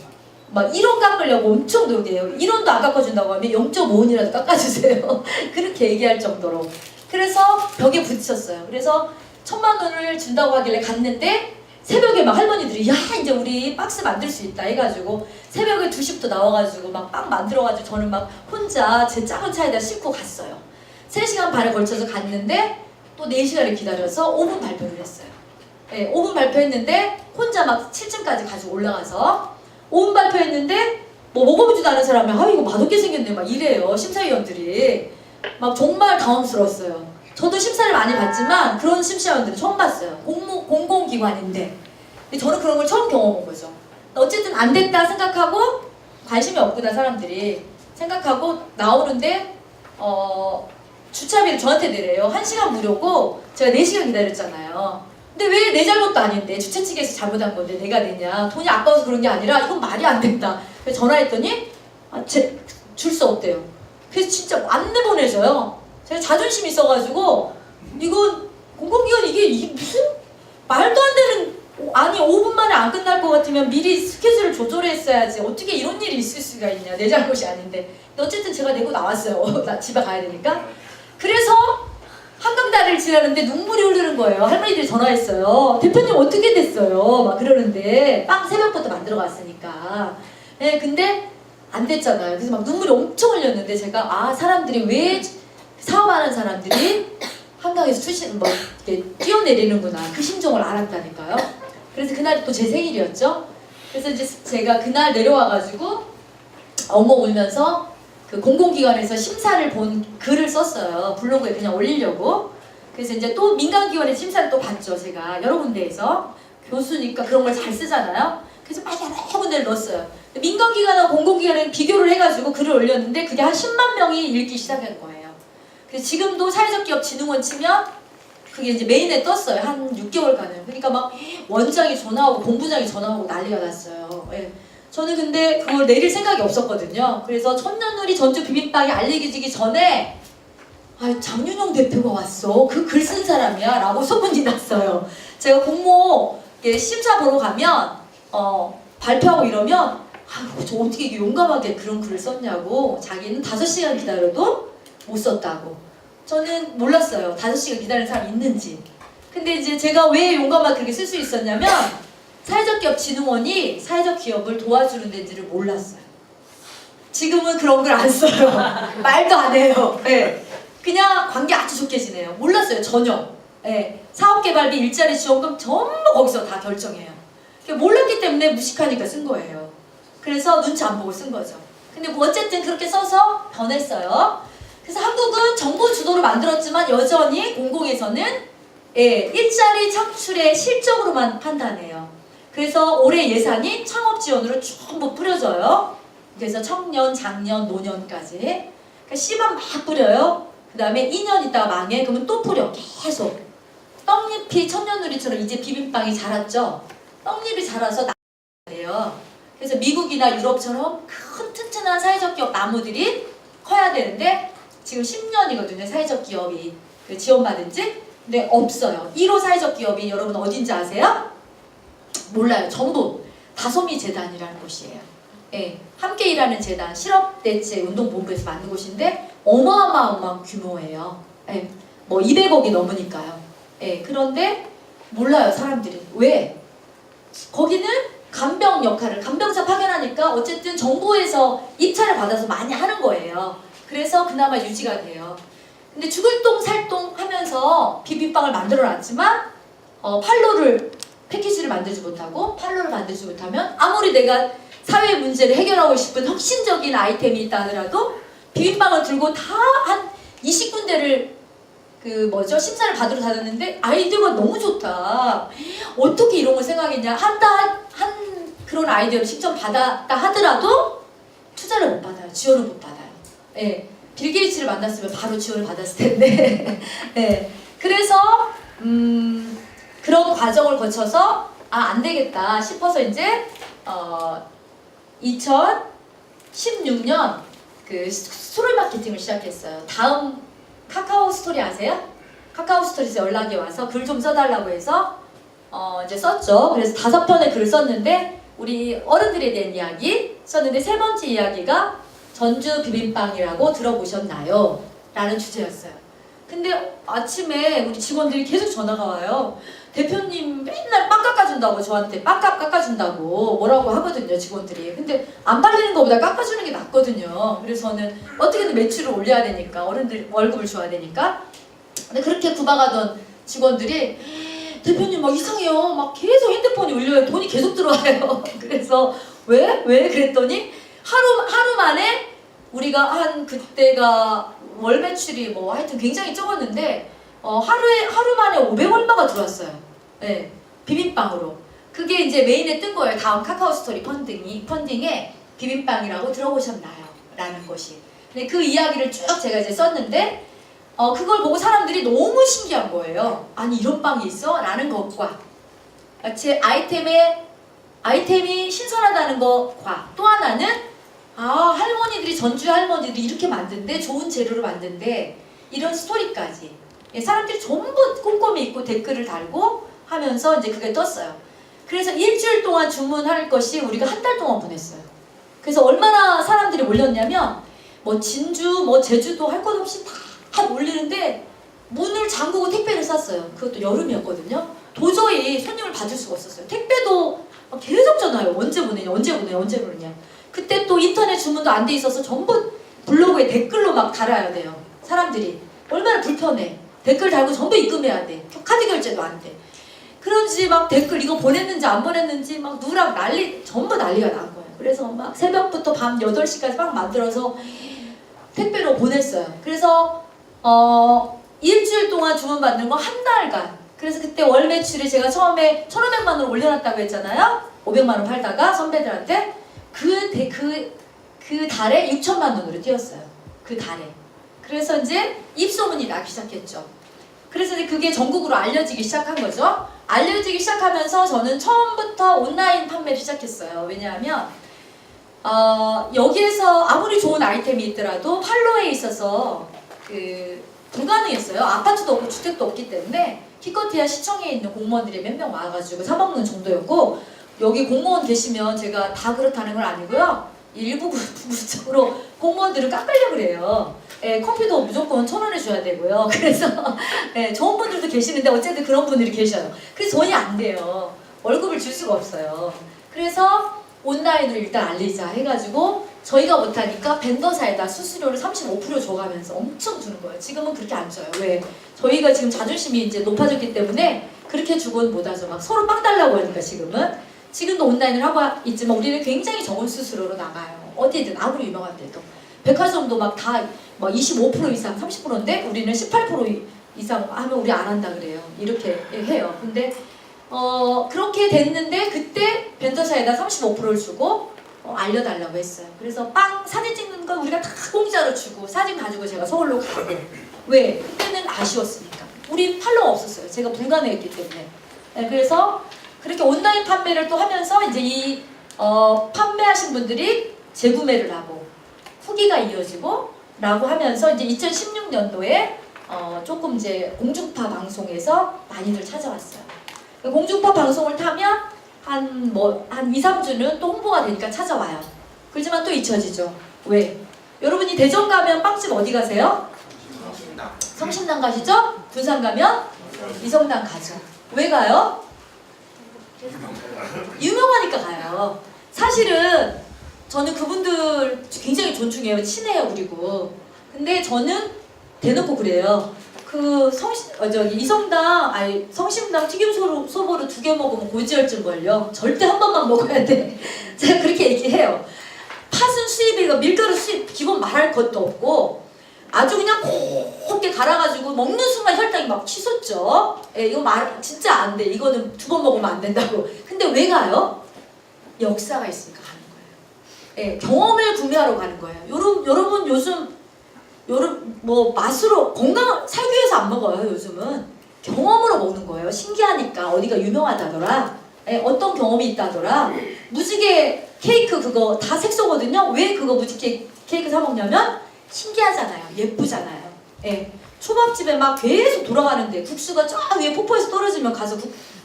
막 1원 깎으려고 엄청 노력해요. 1원도 안 깎아준다고 하면 0.5원이라도 깎아주세요. 그렇게 얘기할 정도로. 그래서 벽에 붙였어요. 그래서 1,000만 원을 준다고 하길래 갔는데 새벽에 막 할머니들이 야 이제 우리 박스 만들 수 있다 해가지고 새벽에 2시부터 나와가지고 막 빵 만들어가지고 저는 막 혼자 제 작은 차에다 싣고 갔어요. 3시간 반에 걸쳐서 갔는데 또 4시간을 기다려서 5분 발표를 했어요. 네, 5분 발표했는데 혼자 막 7층까지 가지고 올라가서 5분 발표했는데 뭐 먹어보지도 않은 사람이 이거 맛없게 생겼네 막 이래요. 심사위원들이 막 정말 당황스러웠어요. 저도 심사를 많이 봤지만 그런 심사위원들은 처음 봤어요. 공공기관인데 근데 저는 그런 걸 처음 경험한 거죠. 어쨌든 안 됐다 생각하고 관심이 없구나 사람들이 생각하고 나오는데 주차비를 저한테 내래요. 1시간 무료고 제가 4시간 기다렸잖아요. 근데 왜 내 잘못도 아닌데 주최 측에서 잘못한 건데 내가 내냐. 돈이 아까워서 그런 게 아니라 이건 말이 안 된다. 그래서 전화했더니 줄 수 없대요. 그래서 진짜 안내 보내줘요. 제가 자존심이 있어가지고 이거 공공기관 이게 무슨 말도 안 되는, 아니 5분 만에 안 끝날 것 같으면 미리 스케줄을 조절했어야지. 어떻게 이런 일이 있을 수가 있냐. 내 잘못이 아닌데. 근데 어쨌든 제가 내고 나왔어요. 나 집에 가야 되니까. 그래서 한강다리를 지나는데 눈물이 흐르는 거예요. 할머니들이 전화했어요. 대표님 어떻게 됐어요? 막 그러는데 빵 새벽부터 만들어 갔으니까. 네, 근데 안 됐잖아요. 그래서 막 눈물이 엄청 흘렸는데 제가 사람들이 왜 사업하는 사람들이 한강에서 이렇게 뛰어내리는구나. 그 심정을 알았다니까요. 그래서 그날이 또 제 생일이었죠. 그래서 이제 제가 그날 내려와가지고 엉엉 울면서 그 공공기관에서 심사를 본 글을 썼어요. 블로그에 그냥 올리려고. 그래서 이제 또 민간기관의 심사를 또 봤죠. 제가 여러 군데에서. 교수니까 그런 걸 잘 쓰잖아요. 그래서 막 여러 군데를 넣었어요. 민간기관과 공공기관을 비교를 해가지고 글을 올렸는데 그게 한 10만 명이 읽기 시작한 거예요. 그래서 지금도 사회적 기업 진흥원 치면 그게 이제 메인에 떴어요. 한 6개월간은. 그러니까 막 원장이 전화하고 본부장이 전화하고 난리가 났어요. 예. 저는 근데 그걸 내릴 생각이 없었거든요. 그래서 천년누리 전주 비빔빵이 알려지기 전에 장윤영 대표가 왔어. 그 글 쓴 사람이야 라고 소문이 났어요. 제가 공모 심사 보러 가면 발표하고 이러면 저 어떻게 이게 용감하게 그런 글을 썼냐고. 자기는 5시간 기다려도 못 썼다고. 저는 몰랐어요. 5시간 기다리는 사람이 있는지. 근데 이제 제가 왜 용감하게 그렇게 쓸 수 있었냐면 사회적 기업 진흥원이 사회적 기업을 도와주는 데인지를 몰랐어요. 지금은 그런 걸 안 써요. 말도 안 해요. 네. 그냥 관계 아주 좋게 지내요. 몰랐어요. 전혀. 네. 사업개발비, 일자리 지원금 전부 거기서 다 결정해요. 몰랐기 때문에 무식하니까 쓴 거예요. 그래서 눈치 안 보고 쓴 거죠. 근데 뭐 어쨌든 그렇게 써서 변했어요. 그래서 한국은 정부 주도로 만들었지만 여전히 공공에서는 일자리 창출의 실적으로만 판단해요. 그래서 올해 예산이 창업 지원으로 전부 뿌려져요. 그래서 청년, 장년, 노년까지. 그러니까 씨만 막 뿌려요. 그 다음에 2년 있다가 망해. 그러면 또 뿌려. 계속. 떡잎이 천년누리처럼 이제 비빔빵이 자랐죠. 떡잎이 자라서 나요. 그래서 미국이나 유럽처럼 큰 튼튼한 사회적 기업 나무들이 커야 되는데 지금 10년이거든요. 사회적 기업이 지원받은 지. 근데 없어요. 1호 사회적 기업이 여러분 어딘지 아세요? 몰라요. 전부 다솜이 재단이라는 곳이에요. 예, 함께 일하는 재단, 실업대체 운동본부에서 만든 곳인데 어마어마한 규모예요. 예, 뭐 200억이 넘으니까요. 예, 그런데 몰라요 사람들이. 왜? 거기는 간병 역할을, 간병사 파견하니까 어쨌든 정부에서 입찰을 받아서 많이 하는 거예요. 그래서 그나마 유지가 돼요. 근데 죽을 똥 살똥 하면서 비빔빵을 만들어 놨지만 판로를, 패키지를 만들지 못하고 판로를 만들지 못하면 아무리 내가 사회 문제를 해결하고 싶은 혁신적인 아이템이 있다 하더라도 비빔빵을 들고 다 한 20군데를 심사를 받으러 다녔는데 아이디어가 너무 좋다. 어떻게 이런 걸 생각했냐. 한 그런 아이디어를 직접 받았다 하더라도 투자를 못 받아요. 지원을 못 받아요. 예. 빌 게이츠를 만났으면 바로 지원을 받았을 텐데. 예. 그래서 그런 과정을 거쳐서 안 되겠다 싶어서 이제 2016년 그 스토리 마케팅을 시작했어요. 다음 카카오 스토리 아세요? 카카오 스토리에서 연락이 와서 글 좀 써달라고 해서 이제 썼죠. 그래서 5편의 글을 썼는데 우리 어른들에 대한 이야기 썼는데 3번째 이야기가 전주 비빔빵이라고 들어보셨나요? 라는 주제였어요. 근데 아침에 우리 직원들이 계속 전화가 와요. 대표님 맨날 빵 깎아준다고 저한테 빵값 깎아준다고 뭐라고 하거든요 직원들이. 근데 안 팔리는 것보다 깎아주는 게 낫거든요. 그래서 저는 어떻게든 매출을 올려야 되니까 어른들 월급을 줘야 되니까. 근데 그렇게 구박하던 직원들이 대표님 막 이상해요. 막 계속 핸드폰이 울려요. 돈이 계속 들어와요. 그래서 왜? 그랬더니 하루 만에 우리가 그때가 월 매출이 뭐 하여튼 굉장히 적었는데 하루 만에 500 얼마가 들어왔어요. 네, 비빔빵으로. 그게 이제 메인에 뜬 거예요. 다음 카카오 스토리 펀딩에 비빔빵이라고 들어보셨나요? 라는 것이. 근데 그 이야기를 쭉 제가 이제 썼는데 그걸 보고 사람들이 너무 신기한 거예요. 아니 이런 빵이 있어? 라는 것과 제 아이템이 신선하다는 것과 또 하나는 할머니들이 전주 할머니들이 이렇게 만든대, 좋은 재료로 만든대, 이런 스토리까지 사람들이 전부 꼼꼼히 읽고 댓글을 달고 하면서 이제 그게 떴어요. 그래서 일주일 동안 주문할 것이 우리가 한 달 동안 보냈어요. 그래서 얼마나 사람들이 몰렸냐면 뭐 진주, 뭐 제주도 할 것 없이 다 몰리는데 문을 잠그고 택배를 쌌어요. 그것도 여름이었거든요. 도저히 손님을 받을 수가 없었어요. 택배도 계속 전화요. 언제 보내냐, 언제 보내냐, 언제 보내냐. 그때 또 인터넷 주문도 안 돼 있어서 전부 블로그에 댓글로 막 달아야 돼요. 사람들이 얼마나 불편해. 댓글 달고 전부 입금해야 돼. 카드 결제도 안 돼. 그런지 막 댓글 이거 보냈는지 안 보냈는지 막 누락 전부 난리가 난 거예요. 그래서 막 새벽부터 밤 8시까지 막 만들어서 택배로 보냈어요. 그래서 일주일 동안 주문받는 거 한 달간. 그래서 그때 월 매출이 제가 처음에 1,500만 원을 올려놨다고 했잖아요. 500만 원 팔다가 선배들한테 그 달에 6천만 원으로 뛰었어요. 그 달에. 그래서 이제 입소문이 나기 시작했죠. 그래서 이제 그게 전국으로 알려지기 시작한 거죠. 알려지기 시작하면서 저는 처음부터 온라인 판매를 시작했어요. 왜냐하면 여기에서 아무리 좋은 아이템이 있더라도 판로에 있어서 불가능했어요. 아파트도 없고 주택도 없기 때문에 기껏해야 시청에 있는 공무원들이 몇 명 와가지고 사먹는 정도였고, 여기 공무원 계시면 제가 다 그렇다는 건 아니고요. 일부 부분적으로 공무원들을 깎으려고 그래요. 커피도 무조건 1,000원에 줘야 되고요. 그래서 좋은 분들도 계시는데 어쨌든 그런 분들이 계셔요. 그래서 돈이 안 돼요. 월급을 줄 수가 없어요. 그래서 온라인으로 일단 알리자 해가지고 저희가 못하니까 벤더사에다 수수료를 35% 줘가면서 엄청 주는 거예요. 지금은 그렇게 안 줘요. 왜? 저희가 지금 자존심이 이제 높아졌기 때문에 그렇게 주고는 못하죠. 막 서로 빵 달라고 하니까 지금도 온라인을 하고 있지만 우리는 굉장히 적은 수수료로 나가요. 어디든 아무리 유명한 데도. 백화점도 막 다 25% 이상 30%인데 우리는 18% 이상 하면 우리 안 한다 그래요. 이렇게 해요. 근데 그렇게 됐는데 그때 벤더사에다 35%를 주고 알려달라고 했어요. 그래서 빵 사진 찍는 건 우리가 다 공짜로 주고 사진 가지고 제가 서울로 가고. 왜? 그때는 아쉬웠으니까. 우리 팔로워가 없었어요. 제가 불가능했기 때문에. 그래서 그렇게 온라인 판매를 또 하면서 이제 판매하신 분들이 재구매를 하고 후기가 이어지고 라고 하면서 이제 2016년도에 조금 이제 공중파 방송에서 많이들 찾아왔어요. 공중파 방송을 타면 한 2, 3주는 또 홍보가 되니까 찾아와요. 그렇지만 또 잊혀지죠. 왜? 여러분이 대전 가면 빵집 어디 가세요? 성심당 가시죠? 부산 가면 이성당 가죠. 왜 가요? 유명하니까 가요. 사실은 저는 그분들 굉장히 존중해요. 친해요, 그리고. 근데 저는 대놓고 그래요. 성심당 튀김 소보루 2개 먹으면 고지혈증 걸려. 절대 한 번만 먹어야 돼. 제가 그렇게 얘기해요. 팥은 수입이고 밀가루 수입 기본 말할 것도 없고 아주 그냥 곱게 갈아가지고 먹는 순간 혈당이 막 치솟죠. 이거 진짜 안 돼. 이거는 2번 먹으면 안 된다고. 근데 왜 가요? 역사가 있으니까 가는 거예요. 경험을 구매하러 가는 거예요. 여러분 요즘 맛으로 건강 살기 위해서 안 먹어요. 요즘은 경험으로 먹는 거예요. 신기하니까 어디가 유명하다더라. 어떤 경험이 있다더라. 무지개 케이크 그거 다 색소거든요. 왜 그거 무지개 케이크 사 먹냐면 신기하잖아요. 예쁘잖아요. 초밥집에 막 계속 돌아가는데 국수가 저 위에 폭포에서 떨어지면 가서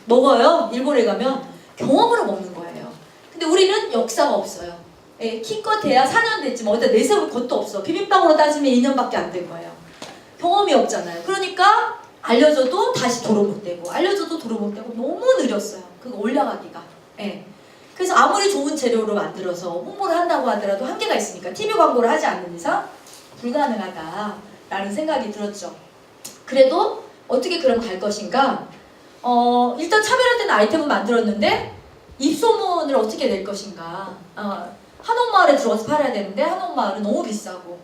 먹어요. 일본에 가면 경험으로 먹는 거예요. 근데 우리는 역사가 없어요. 키껏해야 4년 됐지만 어디다 내세울 것도 없어. 비빔밥으로 따지면 2년밖에 안 된 거예요. 경험이 없잖아요. 그러니까 알려줘도 다시 도로 못 되고 알려줘도 도로 못 되고 너무 느렸어요. 그거 올라가기가. 그래서 아무리 좋은 재료로 만들어서 홍보를 한다고 하더라도 한계가 있으니까 TV 광고를 하지 않는 이상 불가능하다라는 생각이 들었죠. 그래도 어떻게 그럼 갈 것인가? 일단 차별화된 아이템을 만들었는데 입소문을 어떻게 낼 것인가? 한옥마을에 들어가서 팔아야 되는데 한옥마을은 너무 비싸고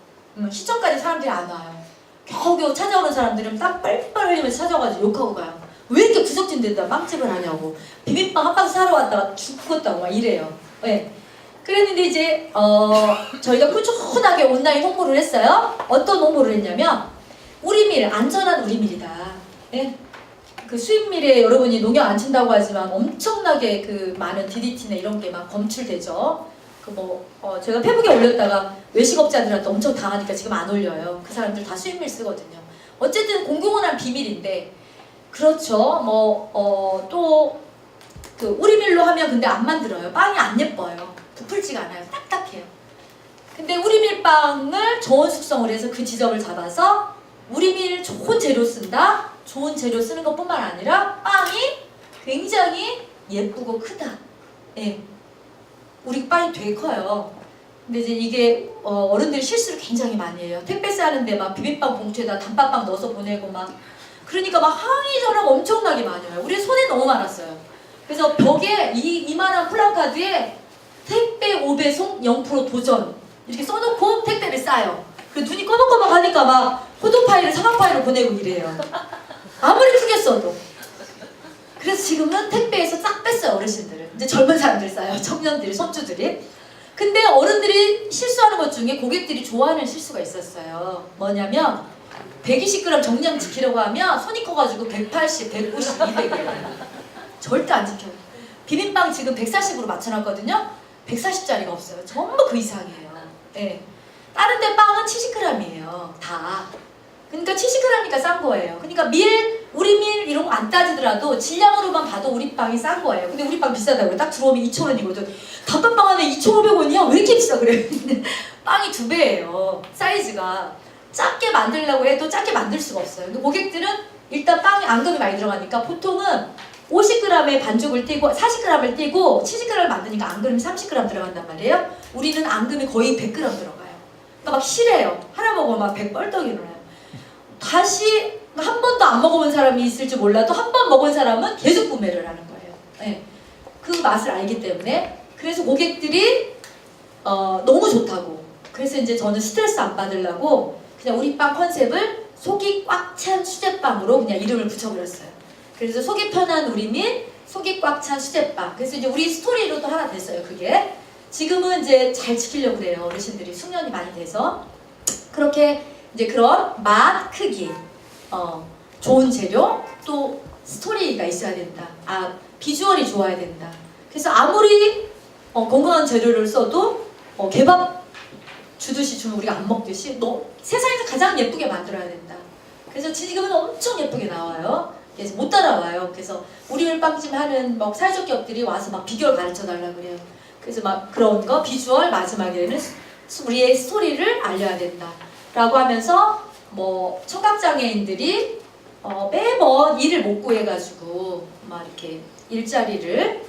시청까지 사람들이 안 와요. 겨우겨우 찾아오는 사람들은 땀 뻘뻘 흘리면서 찾아와가지고 욕하고 가요. 왜 이렇게 구석진 데다 빵집을 하냐고. 비빔빵 한 박스 사러 왔다가 죽었다고 막 이래요. 그랬는데 이제 저희가 꾸준하게 온라인 홍보를 했어요. 어떤 홍보를 했냐면 우리밀, 안전한 우리밀이다. 그 수입밀에 여러분이 농약 안 친다고 하지만 엄청나게 그 많은 DDT나 이런 게 막 검출되죠. 제가 페북에 올렸다가 외식업자들한테 엄청 당하니까 지금 안 올려요. 그 사람들 다 수익밀 쓰거든요. 어쨌든 공공연한 비밀인데, 그렇죠. 또 그 우리밀로 하면 근데 안 만들어요. 빵이 안 예뻐요. 부풀지가 않아요. 딱딱해요. 근데 우리밀빵을 저온 숙성을 해서 그 지점을 잡아서 우리밀 좋은 재료 쓴다. 좋은 재료 쓰는 것뿐만 아니라 빵이 굉장히 예쁘고 크다. 예. 우리 빵이 되게 커요. 근데 이제 이게 어른들이 실수를 굉장히 많이 해요. 택배 싸는데 막 비빔빵 봉투에다 단팥빵 넣어서 보내고 막, 그러니까 막 항의 전화가 엄청나게 많이 와요. 우리 손에 너무 많았어요. 그래서 벽에 이만한 플랜카드에 택배 5배송 0% 도전 이렇게 써놓고 택배를 싸요. 그 눈이 꺼벅꺼벅하니까 막 포토 파일을 상황 파일로 보내고 이래요. 아무리 크게 써도. 그래서 지금은 택배에서 싹 뺐어요. 어르신들은. 이제 젊은 사람들 싸요. 청년들이, 손주들이. 근데 어른들이 실수하는 것 중에 고객들이 좋아하는 실수가 있었어요. 뭐냐면 120g 정량 지키려고 하면 손이 커가지고 180, 190, 200이에요. 절대 안 지켜요. 비빔빵 지금 140으로 맞춰놨거든요. 140짜리가 없어요. 전부 그 이상이에요. 네. 다른 데 빵은 70g이에요. 다. 그러니까 70g이니까 싼 거예요. 그러니까 우리 밀 이런 거 안 따지더라도 질량으로만 봐도 우리 빵이 싼 거예요. 근데 우리 빵 비싸다고요. 딱 들어오면 2,000원이거든. 단팥빵 하나에 2,500원이야? 왜 이렇게 비싸 그래? 빵이 2배예요. 사이즈가. 작게 만들려고 해도 작게 만들 수가 없어요. 근데 고객들은 일단 빵에 앙금이 많이 들어가니까 보통은 50g의 반죽을 띄고 40g을 띄고 70g을 만드니까 앙금이 30g 들어간단 말이에요. 우리는 앙금이 거의 100g 들어가요. 그러니까 막 실해요. 하나 먹으면 막 100뻘떡이 일어나요. 다시 한 번도 안 먹어본 사람이 있을지 몰라도 한 번 먹은 사람은 계속 구매를 하는 거예요. 네. 그 맛을 알기 때문에. 그래서 고객들이 너무 좋다고. 그래서 이제 저는 스트레스 안 받으려고 그냥 우리 빵 컨셉을 속이 꽉 찬 수제빵으로 그냥 이름을 붙여버렸어요. 그래서 속이 편한 우리밀, 속이 꽉 찬 수제빵. 그래서 이제 우리 스토리로도 하나 됐어요. 그게 지금은 이제 잘 지키려고 그래요. 어르신들이 숙련이 많이 돼서. 그렇게 이제 그런 맛, 크기, 좋은 재료, 또 스토리가 있어야 된다. 비주얼이 좋아야 된다. 그래서 아무리 건강한 재료를 써도 개밥 주듯이 주면 우리가 안 먹듯이 세상에서 가장 예쁘게 만들어야 된다. 그래서 지금은 엄청 예쁘게 나와요. 그래서 못 따라와요. 그래서 우리밀 빵집 하는 막 사회적 기업들이 와서 막 비결 가르쳐 달라 그래요. 그래서 막 그런 거 비주얼 마지막에는 우리의 스토리를 알려야 된다. 라고 하면서 뭐 청각장애인들이 매번 일을 못 구해가지고 막 이렇게 일자리를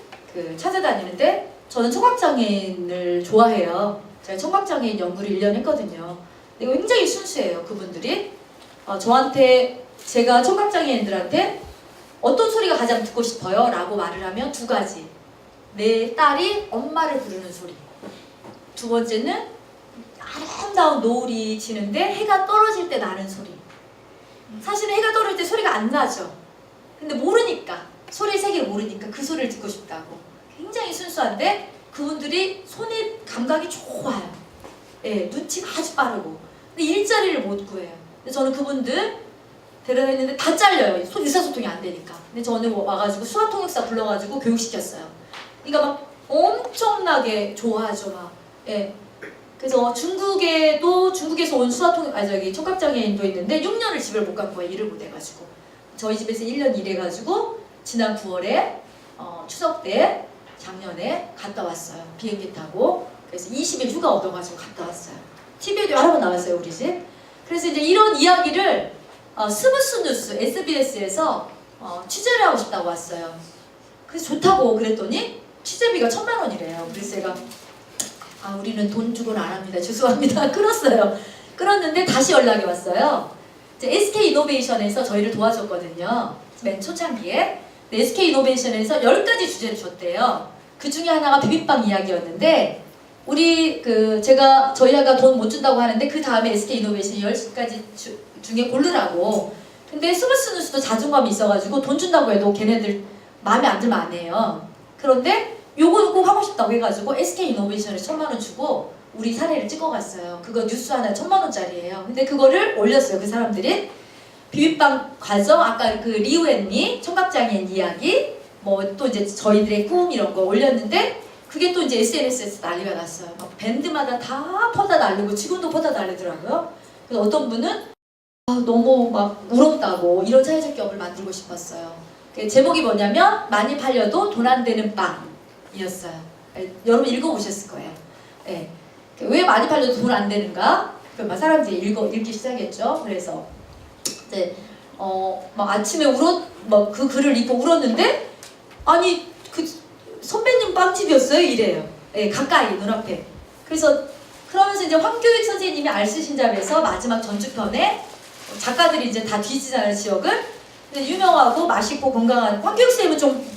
찾아다니는데 저는 청각장애인을 좋아해요. 제가 청각장애인 연구를 1년 했거든요. 근데 굉장히 순수해요. 그분들이 저한테 제가 청각장애인들한테 어떤 소리가 가장 듣고 싶어요? 라고 말을 하면 2가지. 내 딸이 엄마를 부르는 소리. 2번째는 아름다운 노을이 지는데 해가 떨어질 때 나는 소리. 사실은 해가 떨어질 때 소리가 안 나죠. 근데 모르니까, 소리의 세계를 모르니까 그 소리를 듣고 싶다고. 굉장히 순수한데 그분들이 손의 감각이 좋아요. 예, 눈치가 아주 빠르고. 근데 일자리를 못 구해요. 근데 저는 그분들 데려다녔는데 다 잘려요. 의사소통이 안 되니까. 근데 저는 와가지고 수화통역사 불러가지고 교육시켰어요. 그러니까 막 엄청나게 좋아하죠. 막. 예. 그래서 중국에서 온 청각장애인도 있는데 6년을 집을 못 간 거예요. 일을 못 해가지고. 저희 집에서 1년 일해가지고 지난 9월에 추석 때 작년에 갔다 왔어요. 비행기 타고. 그래서 20일 휴가 얻어가지고 갔다 왔어요. TV에도 여러 번 나왔어요. 우리 집. 그래서 이제 이런 이야기를 스무스 뉴스 SBS에서 취재를 하고 싶다고 왔어요. 그래서 좋다고 그랬더니 취재비가 1,000만 원이래요. 그래서 제가 우리는 돈 주고는 안 합니다. 죄송합니다. 끊었어요. 끊었는데 다시 연락이 왔어요. 이제 SK이노베이션에서 저희를 도와줬거든요. 맨 초창기에. SK이노베이션에서 10가지 주제를 줬대요. 그 중에 하나가 비빔빵 이야기였는데 저희가 돈 못 준다고 하는데 그 다음에 SK이노베이션이 10가지 중에 고르라고. 근데 스무스 뉴스도 자존감이 있어가지고 돈 준다고 해도 걔네들 마음에 안 들면 안 해요. 그런데 요거 꼭 하고 싶다고 해가지고 SK이노베이션에 1,000만 원 주고 우리 사례를 찍어갔어요. 그거 뉴스 하나 1,000만 원짜리예요. 근데 그거를 올렸어요. 그 사람들이. 비빔빵 과정, 아까 그 리우앤미 청각장애인 이야기, 뭐 또 이제 저희들의 꿈 이런 거 올렸는데 그게 또 이제 SNS에서 난리가 났어요. 막 밴드마다 다 퍼다 날리고 지금도 퍼다 날리더라고요. 그래서 어떤 분은 너무 막 울었다고 이런 사회적 기업을 만들고 싶었어요. 제목이 뭐냐면 많이 팔려도 돈 안 되는 빵이었어요. 여러분 읽어보셨을 거예요. 네. 왜 많이 팔려도 돈 안 되는가? 막 사람들이 읽기 시작했죠. 그래서 이제 막 아침에 막 그 글을 읽고 울었는데 아니 그 선배님 빵집이었어요 이래요. 예, 가까이 눈앞에. 그래서 그러면서 이제 황교익 선생님이 알쓰신잡에서 마지막 전주편에 작가들이 이제 다 뒤지잖아요 지역을. 근데 유명하고 맛있고 건강한 황교익 선생님은 좀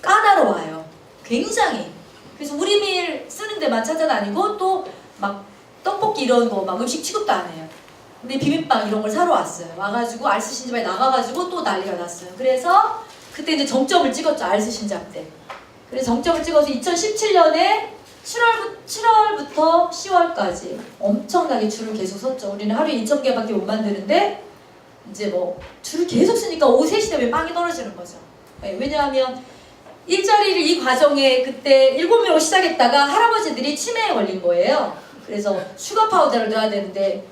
까다로워요. 굉장히. 그래서 우리밀 쓰는 데만 찾아다니고 또 막 떡볶이 이런 거 막 음식 취급도 안 해요. 근데 비빔빵 이런 걸 사러 왔어요. 와가지고 알쓰신잡에 나가가지고 또 난리가 났어요. 그래서 그때 이제 정점을 찍었죠 알쓰신잡 때. 그래서 정점을 찍어서 2017년에 7월부터 10월까지 엄청나게 줄을 계속 섰죠. 우리는 하루에 2,000개밖에 못 만드는데 이제 뭐 줄을 계속 쓰니까 오후 3시 되면 빵이 떨어지는 거죠. 네, 왜냐하면 일자리를 이 과정에 그때 7명으로 시작했다가 할아버지들이 치매에 걸린 거예요. 그래서 슈가 파우더를 넣어야 되는데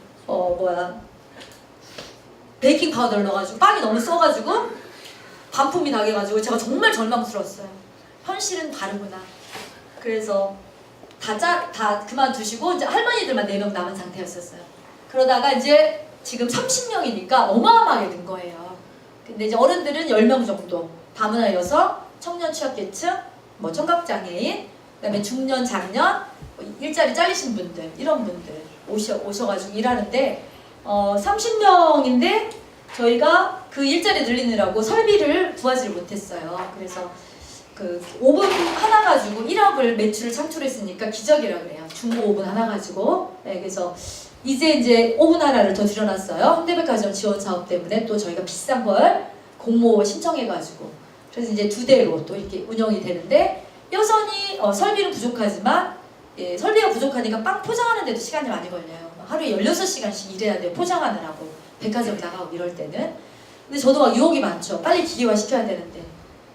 베이킹 파우더를 넣어가지고 빵이 너무 써가지고 반품이 나게가지고 제가 정말 절망스러웠어요. 현실은 다르구나. 그래서 다 그만두시고 이제 할머니들만 4명 남은 상태였었어요. 그러다가 이제 지금 30명이니까 어마어마하게 된 거예요. 근데 이제 어른들은 10명 정도, 다문화 여성, 청년 취약계층, 뭐 청각장애인, 그다음에 중년, 장년, 일자리 잘리신 분들 이런 분들 오셔가지고 일하는데 30명인데 저희가 그 일자리 늘리느라고 설비를 구하지를 못했어요. 그래서 그 오븐 하나 가지고 1억을 매출을 창출했으니까 기적이라 그래요. 중고 오븐 하나 가지고. 네, 그래서 이제 오븐 하나를 더 들여놨어요. 현대백화점 지원 사업 때문에 또 저희가 비싼 걸 공모 신청해가지고 그래서 이제 2대로 또 이렇게 운영이 되는데 여전히 설비는 부족하지만 설비가 부족하니까 빵 포장하는 데도 시간이 많이 걸려요. 하루에 16시간씩 일해야 돼요. 포장하느라고 백화점 나가고 이럴 때는. 근데 저도 막 유혹이 많죠. 빨리 기계화 시켜야 되는데.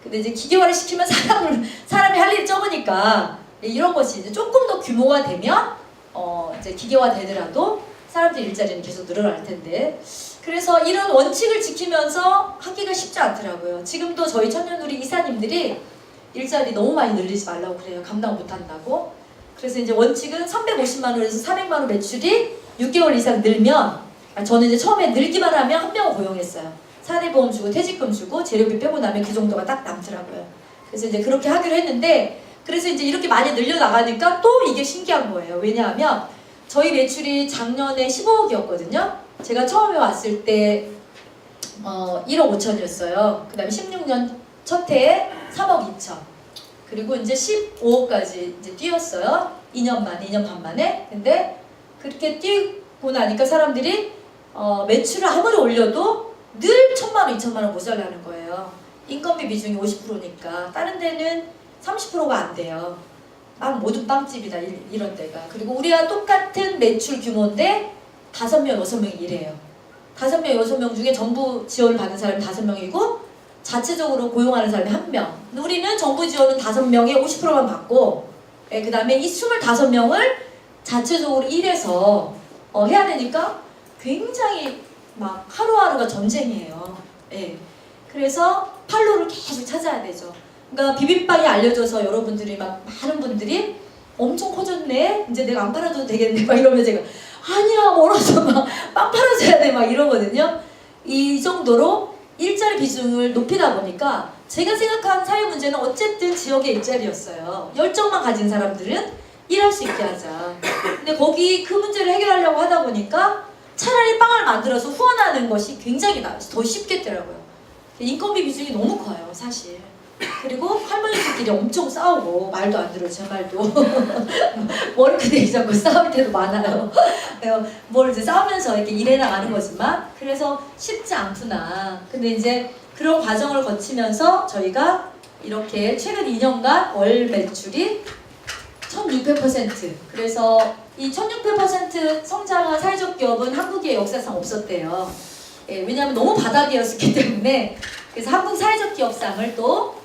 근데 이제 기계화를 시키면 사람이 할 일이 적으니까 이런 것이 이제 조금 더 규모가 되면 이제 기계화 되더라도 사람들 일자리는 계속 늘어날 텐데. 그래서 이런 원칙을 지키면서 하기가 쉽지 않더라고요. 지금도 저희 청년우리 이사님들이 일자리 너무 많이 늘리지 말라고 그래요. 감당 못한다고. 그래서 이제 원칙은 350만 원에서 400만 원 매출이 6개월 이상 늘면 저는 이제 처음에 늘기만 하면 한 명을 고용했어요. 사대보험 주고 퇴직금 주고 재료비 빼고 나면 그 정도가 딱 남더라고요. 그래서 이제 그렇게 하기로 했는데 그래서 이제 이렇게 많이 늘려나가니까 또 이게 신기한 거예요. 왜냐하면 저희 매출이 작년에 15억이었거든요. 제가 처음에 왔을 때 1억 5천이었어요. 그 다음에 16년 첫 해에 3억 2천. 그리고 이제 15억까지 이제 뛰었어요. 2년 반 만에. 근데 그렇게 뛰고 나니까 사람들이 매출을 아무리 올려도 늘 1,000만 원, 2,000만 원 모자라는 거예요. 인건비 비중이 50%니까. 다른 데는 30%가 안 돼요. 모든 빵집이다 이런 데가. 그리고 우리와 똑같은 매출 규모인데 5명, 6명이 일해요. 5명, 6명 중에 정부 지원을 받는 사람이 5명이고 자체적으로 고용하는 사람이 1명. 우리는 정부 지원은 5명에 50%만 받고 그 다음에 이 25명을 자체적으로 일해서 해야 되니까 굉장히 막 하루하루가 전쟁이에요. 예. 그래서 팔로를 계속 찾아야 되죠. 그러니까 비빔빵이 알려져서 여러분들이 막 많은 분들이 엄청 커졌네. 이제 내가 안 팔아도 되겠네. 막 이러면 제가 아니야 멀어서 막 빵 팔아줘야 돼 막 이러거든요. 이 정도로 일자리 비중을 높이다 보니까 제가 생각한 사회 문제는 어쨌든 지역의 일자리였어요. 열정만 가진 사람들은 일할 수 있게 하자. 근데 거기 그 문제를 해결하려고 하다 보니까 차라리 빵을 만들어서 후원하는 것이 굉장히 더 쉽겠더라고요. 인건비 비중이 너무 커요, 사실. 그리고 할머니들끼리 엄청 싸우고 말도 안 들어요, 제 말도. 머리끄댕이 잡고 싸울 때도 많아요. 뭘 이제 싸우면서 이렇게 일해 나가는 거지만 그래서 쉽지 않구나. 근데 이제 그런 과정을 거치면서 저희가 이렇게 최근 2년간 월 매출이 1600%. 그래서 이 1600% 성장한 사회적 기업은 한국의 역사상 없었대요. 왜냐하면 너무 바닥이었기 때문에. 그래서 한국 사회적 기업상을 또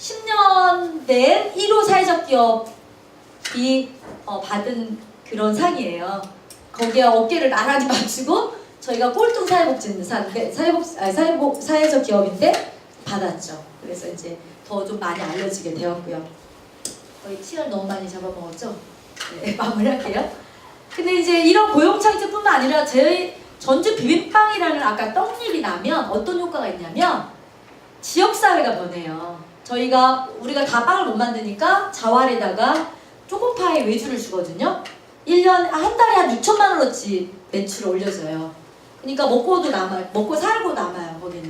10년 된 1호 사회적 기업이 받은 그런 상이에요. 거기에 어깨를 나란히 맞추고 저희가 꼴등 사회적 기업인데 받았죠. 그래서 이제 더 좀 많이 알려지게 되었고요. 거의 시간 너무 많이 잡아먹었죠? 네, 마무리할게요. 근데 이제 이런 고용창출뿐만 아니라 저희 전주 비빔빵이라는 아까 떡잎이 나면 어떤 효과가 있냐면 지역사회가 변해요. 우리가 다 빵을 못 만드니까 자활에다가 초코파이 외주를 주거든요. 1년, 한 달에 한 6천만 원어치 매출을 올려줘요. 그러니까 먹고 살고 남아요, 거기는.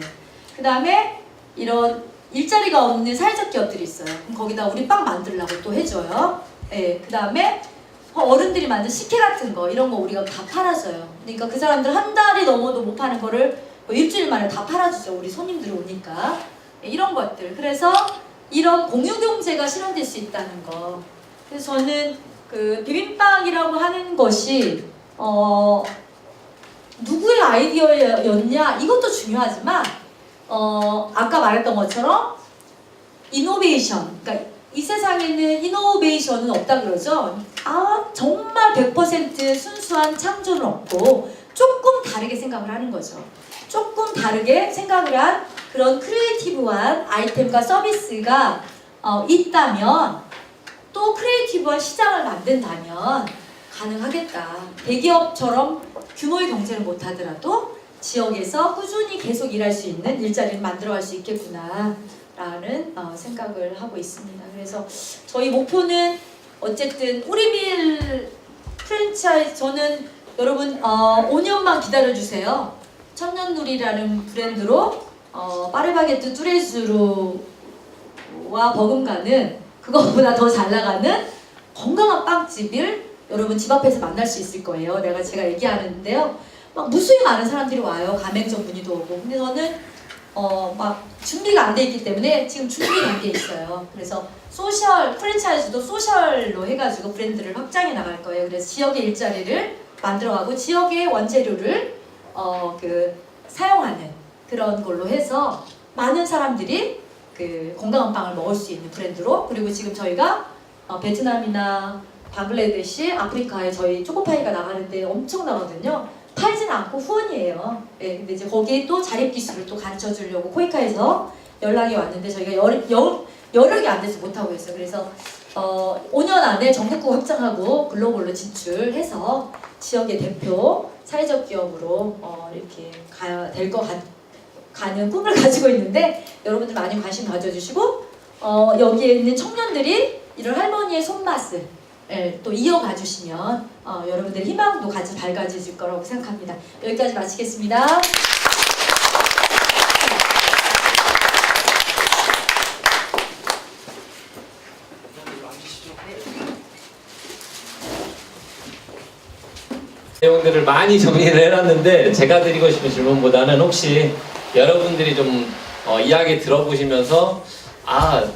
그 다음에 이런 일자리가 없는 사회적 기업들이 있어요. 그럼 거기다 우리 빵 만들려고 또 해줘요. 예, 그 다음에 어른들이 만든 식혜 같은 거, 이런 거 우리가 다 팔아줘요. 그러니까 그 사람들 한 달이 넘어도 못 파는 거를 일주일 만에 다 팔아주죠. 우리 손님들이 오니까. 예, 이런 것들. 그래서 이런 공유경제가 실현될 수 있다는 거. 그래서 저는 그 비빔빵이라고 하는 것이 누구의 아이디어였냐 이것도 중요하지만 아까 말했던 것처럼 이노베이션, 그러니까 이 세상에는 이노베이션은 없다 그러죠. 정말 100% 순수한 창조는 없고 조금 다르게 생각을 하는 거죠. 조금 다르게 생각을 한 그런 크리에이티브한 아이템과 서비스가 있다면, 또 크리에이티브한 시장을 만든다면 가능하겠다. 대기업처럼 규모의 경쟁을 못하더라도 지역에서 꾸준히 계속 일할 수 있는 일자리를 만들어갈 수 있겠구나 라는 생각을 하고 있습니다. 그래서 저희 목표는 어쨌든 우리밀 프랜차이즈, 저는 여러분 5년만 기다려주세요. 천년누리라는 브랜드로 파리바게뜨 뚜레쥬르와 버금가는 그것보다 더 잘 나가는 건강한 빵집을 여러분 집 앞에서 만날 수 있을 거예요. 제가 얘기하는데요. 막 무수히 많은 사람들이 와요. 가맹점 문의도 오고. 근데 저는 막 준비가 안 돼 있기 때문에 지금 준비 단계에 있어요. 그래서 프랜차이즈도 소셜로 해가지고 브랜드를 확장해 나갈 거예요. 그래서 지역의 일자리를 만들어가고 지역의 원재료를 사용하는 그런 걸로 해서 많은 사람들이 그 건강한 빵을 먹을 수 있는 브랜드로, 그리고 지금 저희가 베트남이나 방글라데시, 아프리카에 저희 초코파이가 나가는데 엄청 나거든요. 팔진 않고 후원이에요. 예, 근데 이제 거기에 또 자립 기술을 또 가르쳐 주려고 코이카에서 연락이 왔는데 저희가 여력이 안 돼서 못 하고 있어요. 그래서 5년 안에 전국구 확장하고 글로벌로 진출해서 지역의 대표 사회적 기업으로 이렇게 가야 될 것 가는 꿈을 가지고 있는데, 여러분들 많이 관심 가져주시고 여기에 있는 청년들이 이런 할머니의 손맛을 또 이어가 주시면 여러분들 희망도 같이 밝아질 거라고 생각합니다. 여기까지 마치겠습니다. 내용들을 많이 정리를 해놨는데 제가 드리고 싶은 질문보다는 혹시 여러분들이 좀 이야기 들어보시면서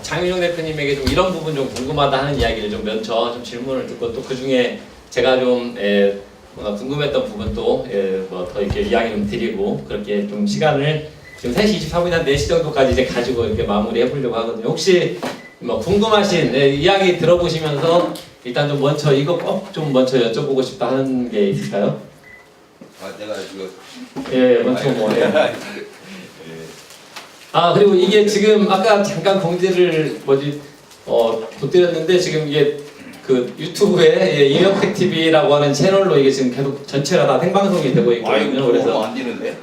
장윤정 대표님에게 좀 이런 부분 좀 궁금하다 하는 이야기를 좀 먼저 좀 질문을 듣고, 또 그 중에 제가 좀 뭔가 궁금했던 부분도 뭐 더 이렇게 이야기 좀 드리고, 그렇게 좀 시간을 지금 3시 24분이나 한 4시 정도까지 이제 가지고 이렇게 마무리해 보려고 하거든요. 혹시 뭐 궁금하신 이야기 들어보시면서 일단 좀 먼저 이거 꼭 좀 먼저 여쭤보고 싶다 하는 게 있을까요? 내가 이거 먼저 그리고 이게 지금 아까 잠깐 공지를 덧드렸는데, 지금 이게 그 유튜브에 이명택 TV라고 하는 채널로 이게 지금 계속 전체가 다 생방송이 되고 있거든요. 그래서 안 되는데?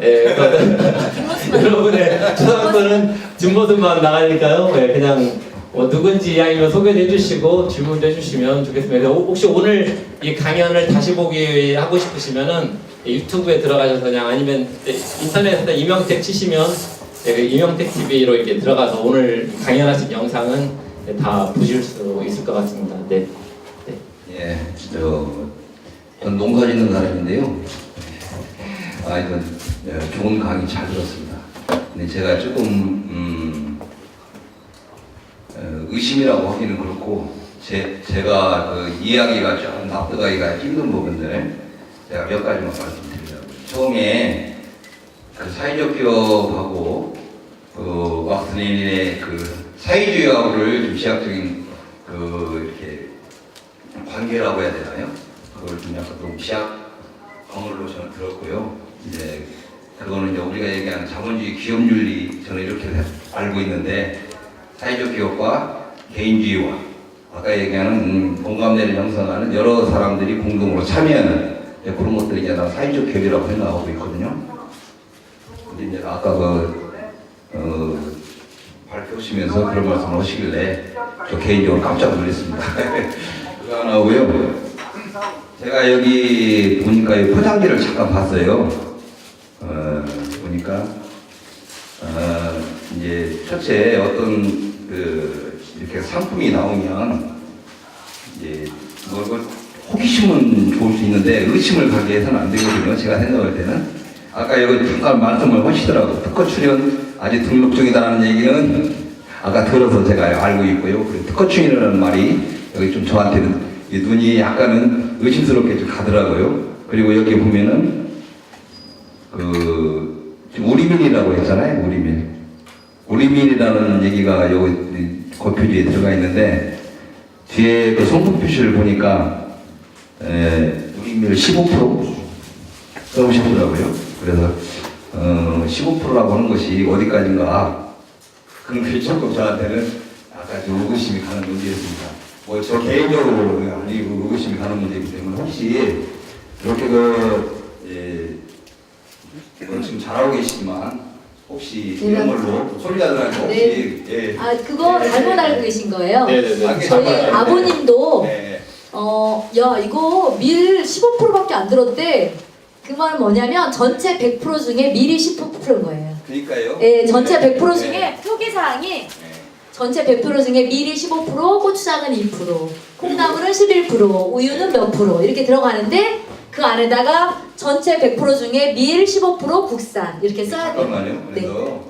여러분의 초등학교는 뒷모습만 나가니까요. 그냥 누군지 이야기를 소개해 주시고 질문도 해주시면 좋겠습니다. 혹시 오늘 이 강연을 다시 보기 하고 싶으시면은 유튜브에 들어가셔서 그냥, 아니면 인터넷에 이명택 치시면 이명택 TV로 이렇게 들어가서 오늘 강연하신 영상은 다 보실 수 있을 것 같습니다. 네. 예, 저는 농사 짓는 사람인데요. 이건 좋은 강의 잘 들었습니다. 근데 제가 조금 의심이라고 하기는 그렇고, 제가 그 이야기가 좀 납득하기가 힘든 부분들 제가 몇 가지만 말씀드리려고요. 처음에 그 사회적 기업하고 그 왁스네일의 그 사회주의하고를 좀 지향적인 이렇게 관계라고 해야 되나요? 그걸 좀 약간 좀 지향으로 저는 들었고요. 이제 그거는 이제 우리가 얘기하는 자본주의 기업윤리 저는 이렇게 알고 있는데 사회적 기업과 개인주의와 아까 얘기하는 공감대를 형성하는 여러 사람들이 공동으로 참여하는 그런 것들이 이제 난 사회적 기업이라고 생각하고 있거든요. 근데 이제 아까 발표하시면서 그런 말씀을 하시길래 저 개인적으로 깜짝 놀랐습니다. 그거 하나 하고요. 제가 여기 보니까 이 포장지를 잠깐 봤어요. 보니까 이제 첫째 어떤 이렇게 상품이 나오면 이제 뭐 호기심은 좋을 수 있는데 의심을 가게 해서는 안 되거든요. 제가 생각할 때는 아까 여기 잠깐 말씀을 하시더라고. 특허 출연 아직 등록 중이다라는 얘기는 아까 들어서 제가 알고 있고요. 그리고 특허 출연이라는 말이 여기 좀 저한테는 눈이 약간은 의심스럽게 좀 가더라고요. 그리고 여기 보면은 지금 우리밀이라고 했잖아요. 우리밀이라는 얘기가 여기 고표지에 들어가 있는데 뒤에 그 성분 표시를 보니까 우리밀 15% 써보셨더라고요. 그래서 15%라고 하는 것이 어디까지인가 그런 게 조금 저한테는 약간 좀 의구심이 가는 문제였습니다. 뭐 저 개인적으로 아니고 의구심이 가는 문제이기 때문에 혹시 이렇게 지금 잘하고 계시지만 혹시 이런 걸로 소비자들한테 혹시 네. 그거 잘못 알고 계신 거예요. 네네네. 저희 아버님도 네. 야 이거 밀 15%밖에 안 들었대. 그 말은 뭐냐면 전체 100% 중에 밀이 15%인 거예요. 그러니까요. 네, 전체 100% 중에 네. 표기사항이 전체 100% 중에 밀이 15%, 고추장은 2%, 콩나물은 11%, 우유는 몇 프로 이렇게 들어가는데 그 안에다가 전체 100% 중에 밀 15% 국산 이렇게 써야 돼요. 잠깐만요. 그래서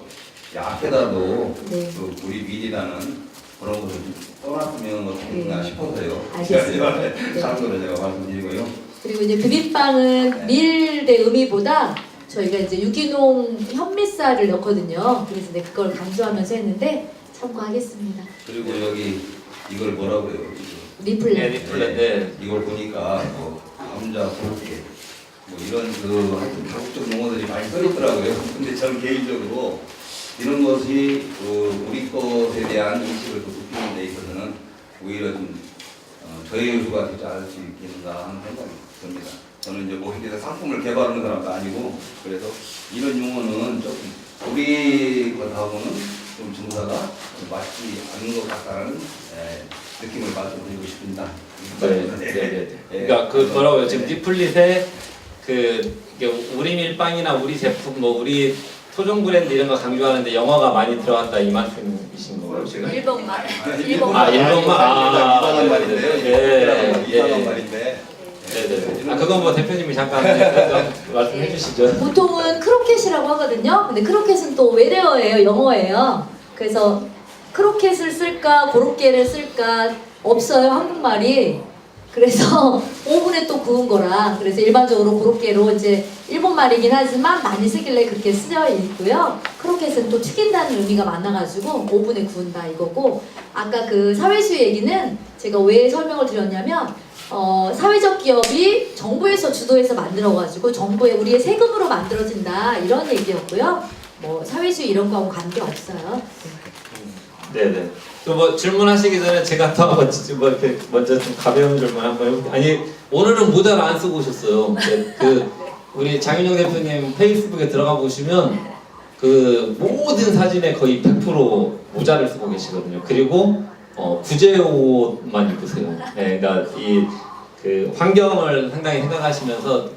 앞에다도 네. 우리 밀이라는 그런 것을 좀 써놨으면 어떻겠나 네. 싶어서요. 알겠습니다. 네. 참고로 제가 말씀드리고요. 그리고 이제 비빔빵은 밀의 의미보다 저희가 이제 유기농 현미쌀을 넣거든요. 그래서 네, 그걸 강조하면서 했는데 참고하겠습니다. 그리고 여기 이걸 뭐라고 해요? 리플렛. 네, 리플렛. 네. 이걸 보니까 뭐 감자, 고로케 뭐 이런 하여튼 다국적 용어들이 많이 써있더라고요. 근데 저는 개인적으로 이런 것이 우리 것에 대한 인식을 또 높이는 데 있어서는 오히려 좀 저해요소가 되지 않을 수 있겠는가 하는 생각이 듭니다. 저는 이제 뭐 이렇게 상품을 개발하는 사람도 아니고 그래서 이런 용어는 조금 우리 것하고는 좀 정사가 맞지 않는 것 같다는 느낌을 말씀드리고 싶습니다. 네. 그러니까 그 뭐라고요? 지금 리플릿에 이게 우리 밀빵이나 우리 제품 뭐 우리 토종 브랜드 이런 거 강조하는데 영어가 많이 들어갔다 이 말씀이신 거예요 지금? 일본말. 일본말. 이상한 말인데요. 예. 이상한 말인데. 네네. 그건 뭐 대표님이 잠깐 말씀해 주시죠. 보통은 크로켓이라고 하거든요. 근데 크로켓은 또 외래어예요, 영어예요. 그래서 크로켓을 쓸까, 고로케를 쓸까 없어요, 한국말이. 그래서 오븐에 또 구운 거라. 그래서 일반적으로 고로케로 이제 일본말이긴 하지만 많이 쓰길래 그렇게 쓰여 있고요. 크로켓은 또 튀긴다는 의미가 많아가지고 오븐에 구운다 이거고. 아까 그 사회주의 얘기는 제가 왜 설명을 드렸냐면 사회적 기업이 정부에서 주도해서 만들어가지고 정부에 우리의 세금으로 만들어진다 이런 얘기였고요. 뭐 사회주의 이런 거하고 관계 없어요. 네네. 또 뭐 질문하시기 전에 제가 더 뭐 이렇게 먼저 좀 가벼운 질문 한번 해볼게요. 아니 오늘은 모자를 안 쓰고 오셨어요. 우리 장윤영 대표님 페이스북에 들어가 보시면 그 모든 사진에 거의 100% 모자를 쓰고 계시거든요. 그리고 구제 옷만 입으세요. 네, 그러니까 그 환경을 상당히 생각하시면서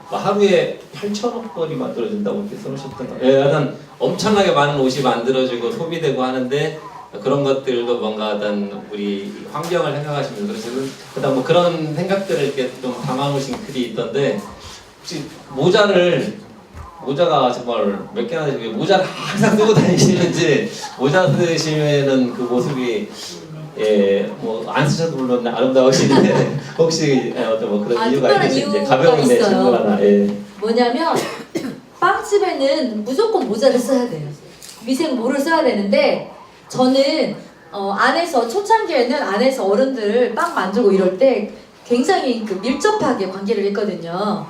뭐 하루에 8천억 벌이 만들어진다고 이렇게 써놓으셨던 거. 예, 하여튼 엄청나게 많은 옷이 만들어지고 소비되고 하는데 그런 것들도 뭔가 어떤 우리 환경을 생각하시면서 그다음 뭐 그런 생각들을 이렇게 좀 담아놓으신 글이 있던데 혹시 모자가 정말 몇 개나 되시고 모자를 항상 쓰고 다니시는지 모자 쓰시면은 그 모습이 뭐 안 쓰셔도 물론 아름다우시는데 혹시 어떤 뭐 그런 이유가 있으신지 가벼운 내 질문 하나. 뭐냐면 빵집에는 무조건 모자를 써야 돼요. 미생모를 써야 되는데 저는 안에서 초창기에는 안에서 어른들 빵 만들고 이럴 때 굉장히 그 밀접하게 관계를 했거든요.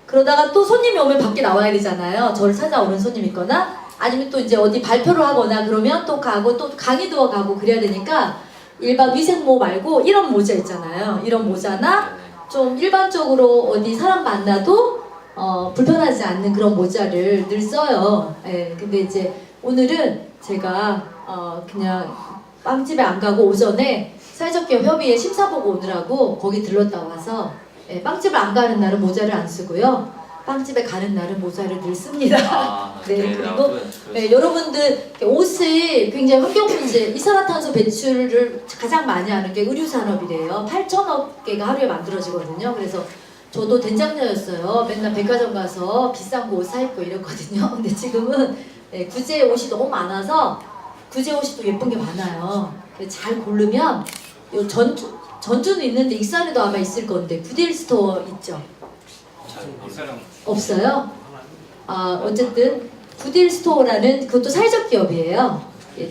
그러다가 또 손님이 오면 밖에 나와야 되잖아요. 저를 찾아오는 손님 있거나 아니면 또 이제 어디 발표를 하거나 그러면 또 가고 또 강의도 가고 그래야 되니까 일반 위생모 말고 이런 모자 있잖아요. 이런 모자나 좀 일반적으로 어디 사람 만나도 불편하지 않는 그런 모자를 늘 써요. 예, 근데 이제 오늘은 제가 그냥 빵집에 안 가고 오전에 사회적 기업 협의회 심사 보고 오느라고 거기 들렀다 와서 예, 빵집을 안 가는 날은 모자를 안 쓰고요. 빵집에 가는 날은 모자를 늘 씁니다. 네, 그리고 네, 여러분들 옷을 굉장히 환경 문제, 이산화탄소 배출을 가장 많이 하는 게 의류 산업이래요. 8,000억 개가 하루에 만들어지거든요. 그래서 저도 된장녀였어요. 맨날 백화점 가서 비싼 거 옷 사 입고 이랬거든요. 근데 지금은 네, 구제 옷이 너무 많아서 구제 옷이 또 예쁜 게 많아요. 잘 고르면 요 전주는 있는데 익산에도 아마 있을 건데 구딜 스토어 있죠? 없어요? 어쨌든 구딜 스토어라는 그것도 사회적 기업이에요. 예,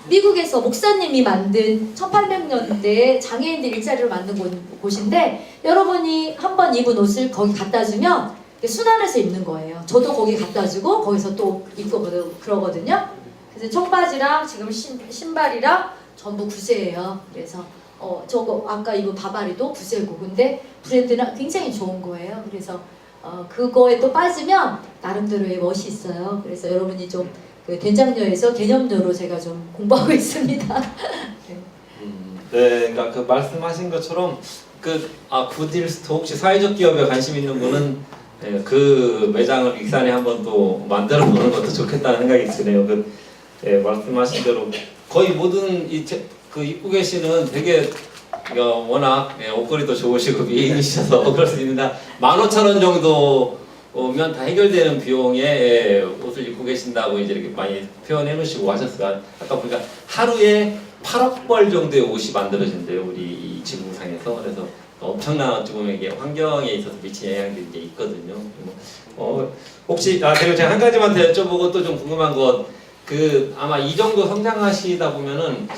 미국에서 목사님이 만든 1800년대에 장애인들 일자리를 만든 곳인데 여러분이 한번 입은 옷을 거기 갖다 주면 순환해서 입는 거예요. 저도 거기 갖다 주고 거기서 또 입고 그러거든요. 그래서 청바지랑 지금 신발이랑 전부 구제예요. 그래서 저거 아까 입은 바바리도 구제고 근데 브랜드는 굉장히 좋은 거예요. 그래서 그거에 또 빠지면 나름대로의 멋이 있어요. 그래서 여러분이 좀 그 된장녀에서 개념녀로 제가 좀 공부하고 있습니다. 네. 네, 그러니까 그 말씀하신 것처럼 구딜스토어 혹시 사회적 기업에 관심 있는 분은 네, 그 매장을 익산에 한번 또 만들어 보는 것도 좋겠다는 생각이 드네요. 말씀하신 대로 거의 모든 입고 계시는 되게 워낙 옷걸이도 좋으시고 미인이셔서 그럴 수 있는데 15,000원 정도면 다 해결되는 비용에 옷을 입고 계신다고 이제 이렇게 많이 표현해 놓으시고 하셨어요. 아까 보니까 하루에 8억 벌 정도의 옷이 만들어진대요. 우리 이 지구상에서. 그래서 엄청난 어찌 보면 이게 환경에 있어서 미친 영향들이 이제 있거든요. 혹시 그리고 제가 한 가지만 더 여쭤보고 또 좀 궁금한 것 아마 이 정도 성장하시다 보면은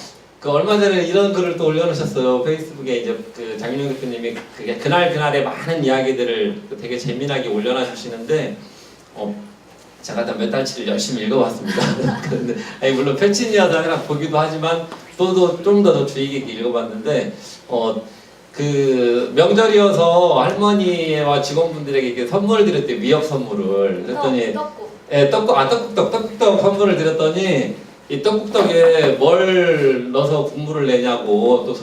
얼마 전에 이런 글을 또 올려놓으셨어요. 페이스북에 이제 장윤영 대표님이 그날의 많은 이야기들을 되게 재미나게 올려놔 주시는데 제가 몇 달치를 열심히 읽어봤습니다. 근데 물론 패친이어서 그냥 보기도 하지만 또 좀 더 주의 깊게 읽어봤는데 명절이어서 할머니와 직원분들에게 이렇게 선물을 드렸대요. 미역 선물을. 그랬더니 떡국떡 선물을 드렸더니 이 떡국떡에 뭘 넣어서 국물을 내냐고 또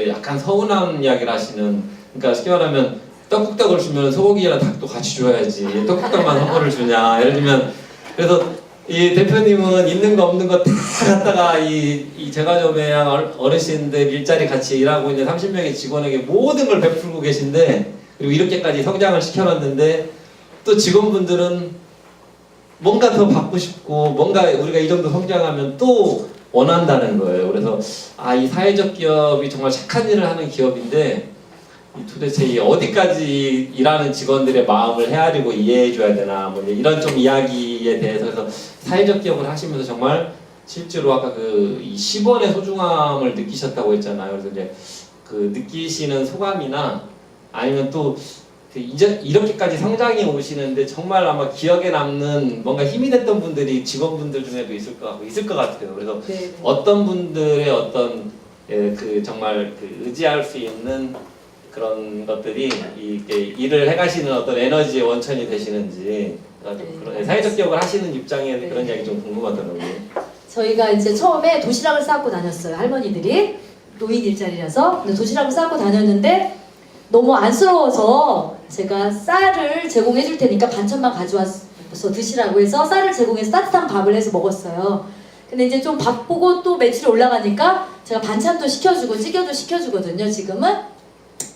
약간 서운한 이야기를 하시는. 그러니까 쉽게 말하면 떡국떡을 주면 소고기랑 닭도 같이 줘야지 떡국떡만 선물을 주냐. 예를 들면 그래서 이 대표님은 있는 거 없는 거 다 갖다가 이 제과점에 어르신들 일자리 같이 일하고 있는 30명의 직원에게 모든 걸 베풀고 계신데 그리고 이렇게까지 성장을 시켜놨는데 또 직원분들은 뭔가 더 받고 싶고 뭔가 우리가 이 정도 성장하면 또 원한다는 거예요. 그래서 이 사회적 기업이 정말 착한 일을 하는 기업인데 도대체 이 어디까지 일하는 직원들의 마음을 헤아리고 이해해줘야 되나 이런 좀 이야기에 대해서 그래서 사회적 기업을 하시면서 정말 실제로 아까 이 10원의 소중함을 느끼셨다고 했잖아요. 그래서 이제 느끼시는 소감이나 아니면 또 이제 이렇게까지 성장해 오시는데 정말 아마 기억에 남는 뭔가 힘이 됐던 분들이 직원분들 중에도 있을 것 같아요. 그래서 네. 어떤 분들의 어떤 정말 의지할 수 있는 그런 것들이 일을 해가시는 어떤 에너지의 원천이 되시는지 그런 사회적 기업을 하시는 입장에서 그런 이야기 좀 궁금하더라고요. 저희가 이제 처음에 도시락을 싸고 다녔어요. 할머니들이 노인 일자리라서. 근데 도시락을 싸고 다녔는데 너무 안쓰러워서 제가 쌀을 제공해 줄 테니까 반찬만 가져와서 드시라고 해서 쌀을 제공해서 따뜻한 밥을 해서 먹었어요. 근데 이제 좀 바쁘고 또 매출이 올라가니까 제가 반찬도 시켜주고 찌개도 시켜주거든요, 지금은.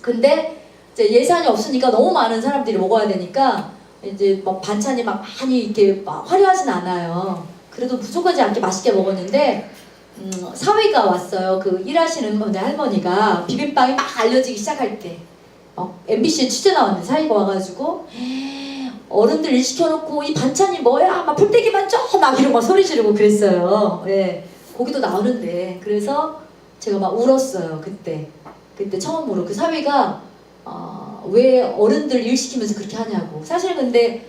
근데 이제 예산이 없으니까 너무 많은 사람들이 먹어야 되니까 이제 막 반찬이 막 많이 이렇게 막 화려하진 않아요. 그래도 부족하지 않게 맛있게 먹었는데 사위가 왔어요. 일하시는 분의 할머니가 비빔빵이 막 알려지기 시작할 때 MBC에 취재 나왔는데 사위가 와가지고 어른들 일 시켜놓고 이 반찬이 뭐야? 막 풀떼기만 쪄! 막 이러고 막 소리 지르고 그랬어요. 예. 거기도 나오는데 그래서 제가 막 울었어요. 그때 처음으로 그 사위가 왜 어른들 일 시키면서 그렇게 하냐고. 사실 근데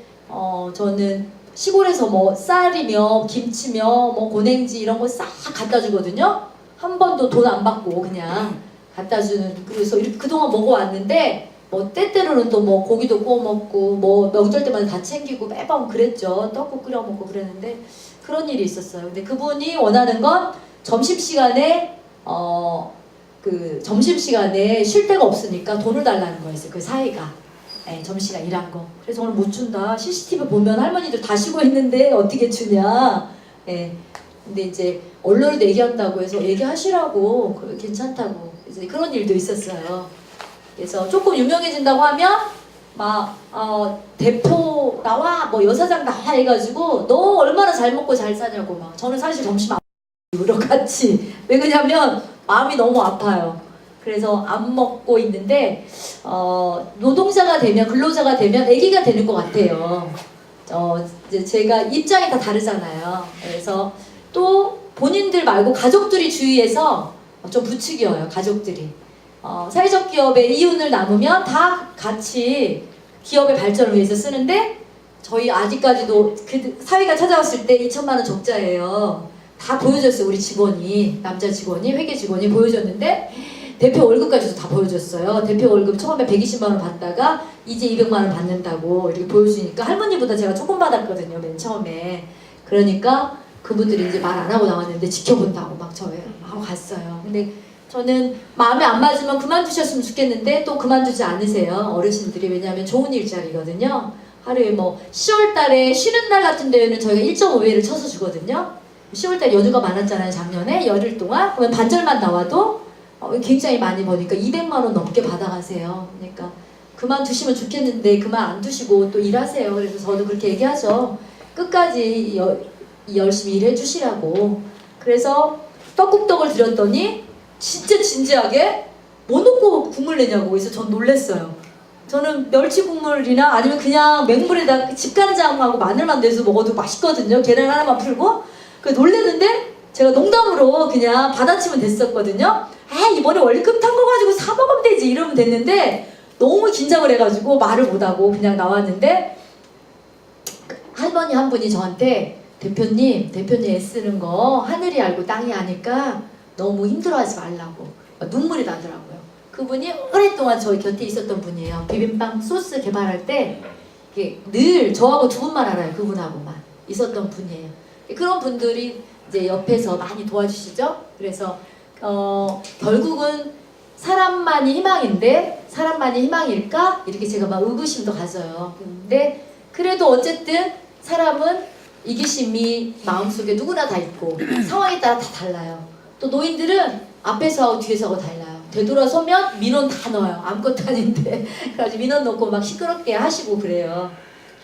저는 시골에서 뭐 쌀이며 김치며 뭐 고냉지 이런 거 싹 갖다 주거든요. 한 번도 돈 안 받고 그냥 갖다 주는. 그래서 이렇게 그동안 먹어왔는데 뭐 때때로는 또 뭐 고기도 구워 먹고 뭐 명절 때마다 다 챙기고 매번 그랬죠. 떡국 끓여 먹고 그랬는데 그런 일이 있었어요. 근데 그분이 원하는 건 점심시간에 점심시간에 쉴 데가 없으니까 돈을 달라는 거였어요. 그 사이가. 네, 점심시간 일한 거. 그래서 오늘 못 준다. CCTV 보면 할머니들 다 쉬고 있는데 어떻게 주냐. 네. 근데 이제 언론에도 얘기한다고 해서 얘기하시라고 괜찮다고 이제 그런 일도 있었어요. 그래서 조금 유명해진다고 하면 막 대표 나와 뭐 여사장 나와 해가지고 너 얼마나 잘 먹고 잘 사냐고 막. 저는 사실 점심 안 먹으러 같이. 왜 그러냐면 마음이 너무 아파요. 그래서 안 먹고 있는데 노동자가 되면 근로자가 되면 아기가 되는 것 같아요. 이제 제가 입장이 다 다르잖아요. 그래서 또 본인들 말고 가족들이 주위에서 좀 부추겨요. 가족들이 사회적 기업의 이윤을 남으면 다 같이 기업의 발전을 위해서 쓰는데 저희 아직까지도 그 사위가 찾아왔을 때 2천만 원 적자예요. 다 보여줬어요. 우리 직원이 남자 직원이 회계 직원이 보여줬는데 대표 월급까지도 다 보여줬어요. 대표 월급 처음에 120만 원 받다가 이제 200만 원 받는다고 이렇게 보여주니까 할머니보다 제가 조금 받았거든요. 맨 처음에. 그러니까 그분들이 이제 말 안 하고 나왔는데 지켜본다고 막 저에 하고 갔어요. 근데 저는 마음에 안 맞으면 그만두셨으면 좋겠는데 또 그만두지 않으세요. 어르신들이. 왜냐하면 좋은 일자리거든요. 하루에 뭐 10월 달에 쉬는 날 같은 데에는 저희가 1.5회를 쳐서 주거든요. 10월 달 연휴가 많았잖아요. 작년에 열흘 동안. 그러면 반절만 나와도 굉장히 많이 버니까 200만 원 넘게 받아가세요. 그러니까 그만두시면 좋겠는데 그만 안 두시고 또 일하세요. 그래서 저도 그렇게 얘기하죠. 끝까지 열심히 일해 주시라고. 그래서 떡국떡을 드렸더니 진짜 진지하게 뭐 넣고 국물 내냐고. 그래서 전 놀랬어요. 저는 멸치 국물이나 아니면 그냥 맹물에다 집간장하고 마늘만 내서 먹어도 맛있거든요. 계란 하나만 풀고. 그 놀랬는데 제가 농담으로 그냥 받아치면 됐었거든요. 이번에 월급 탄 거 가지고 사 먹으면 되지 이러면 됐는데 너무 긴장을 해가지고 말을 못하고 그냥 나왔는데 할머니 한 분이 저한테 대표님 애쓰는 거 하늘이 알고 땅이 아니까 너무 힘들어하지 말라고 눈물이 나더라고요. 그분이 오랫동안 저희 곁에 있었던 분이에요. 비빔빵 소스 개발할 때 늘 저하고 두 분만 알아요. 그분하고만 있었던 분이에요. 그런 분들이 이제 옆에서 많이 도와주시죠. 그래서 결국은 사람만이 희망인데 사람만이 희망일까? 이렇게 제가 막 의구심도 가져요. 근데 그래도 어쨌든 사람은 이기심이 마음속에 누구나 다 있고 상황에 따라 다 달라요. 또 노인들은 앞에서 하고 뒤에서 하고 달라요. 되돌아서면 민원 다 넣어요. 아무것도 아닌데. 그래가지고 민원 넣고 막 시끄럽게 하시고 그래요.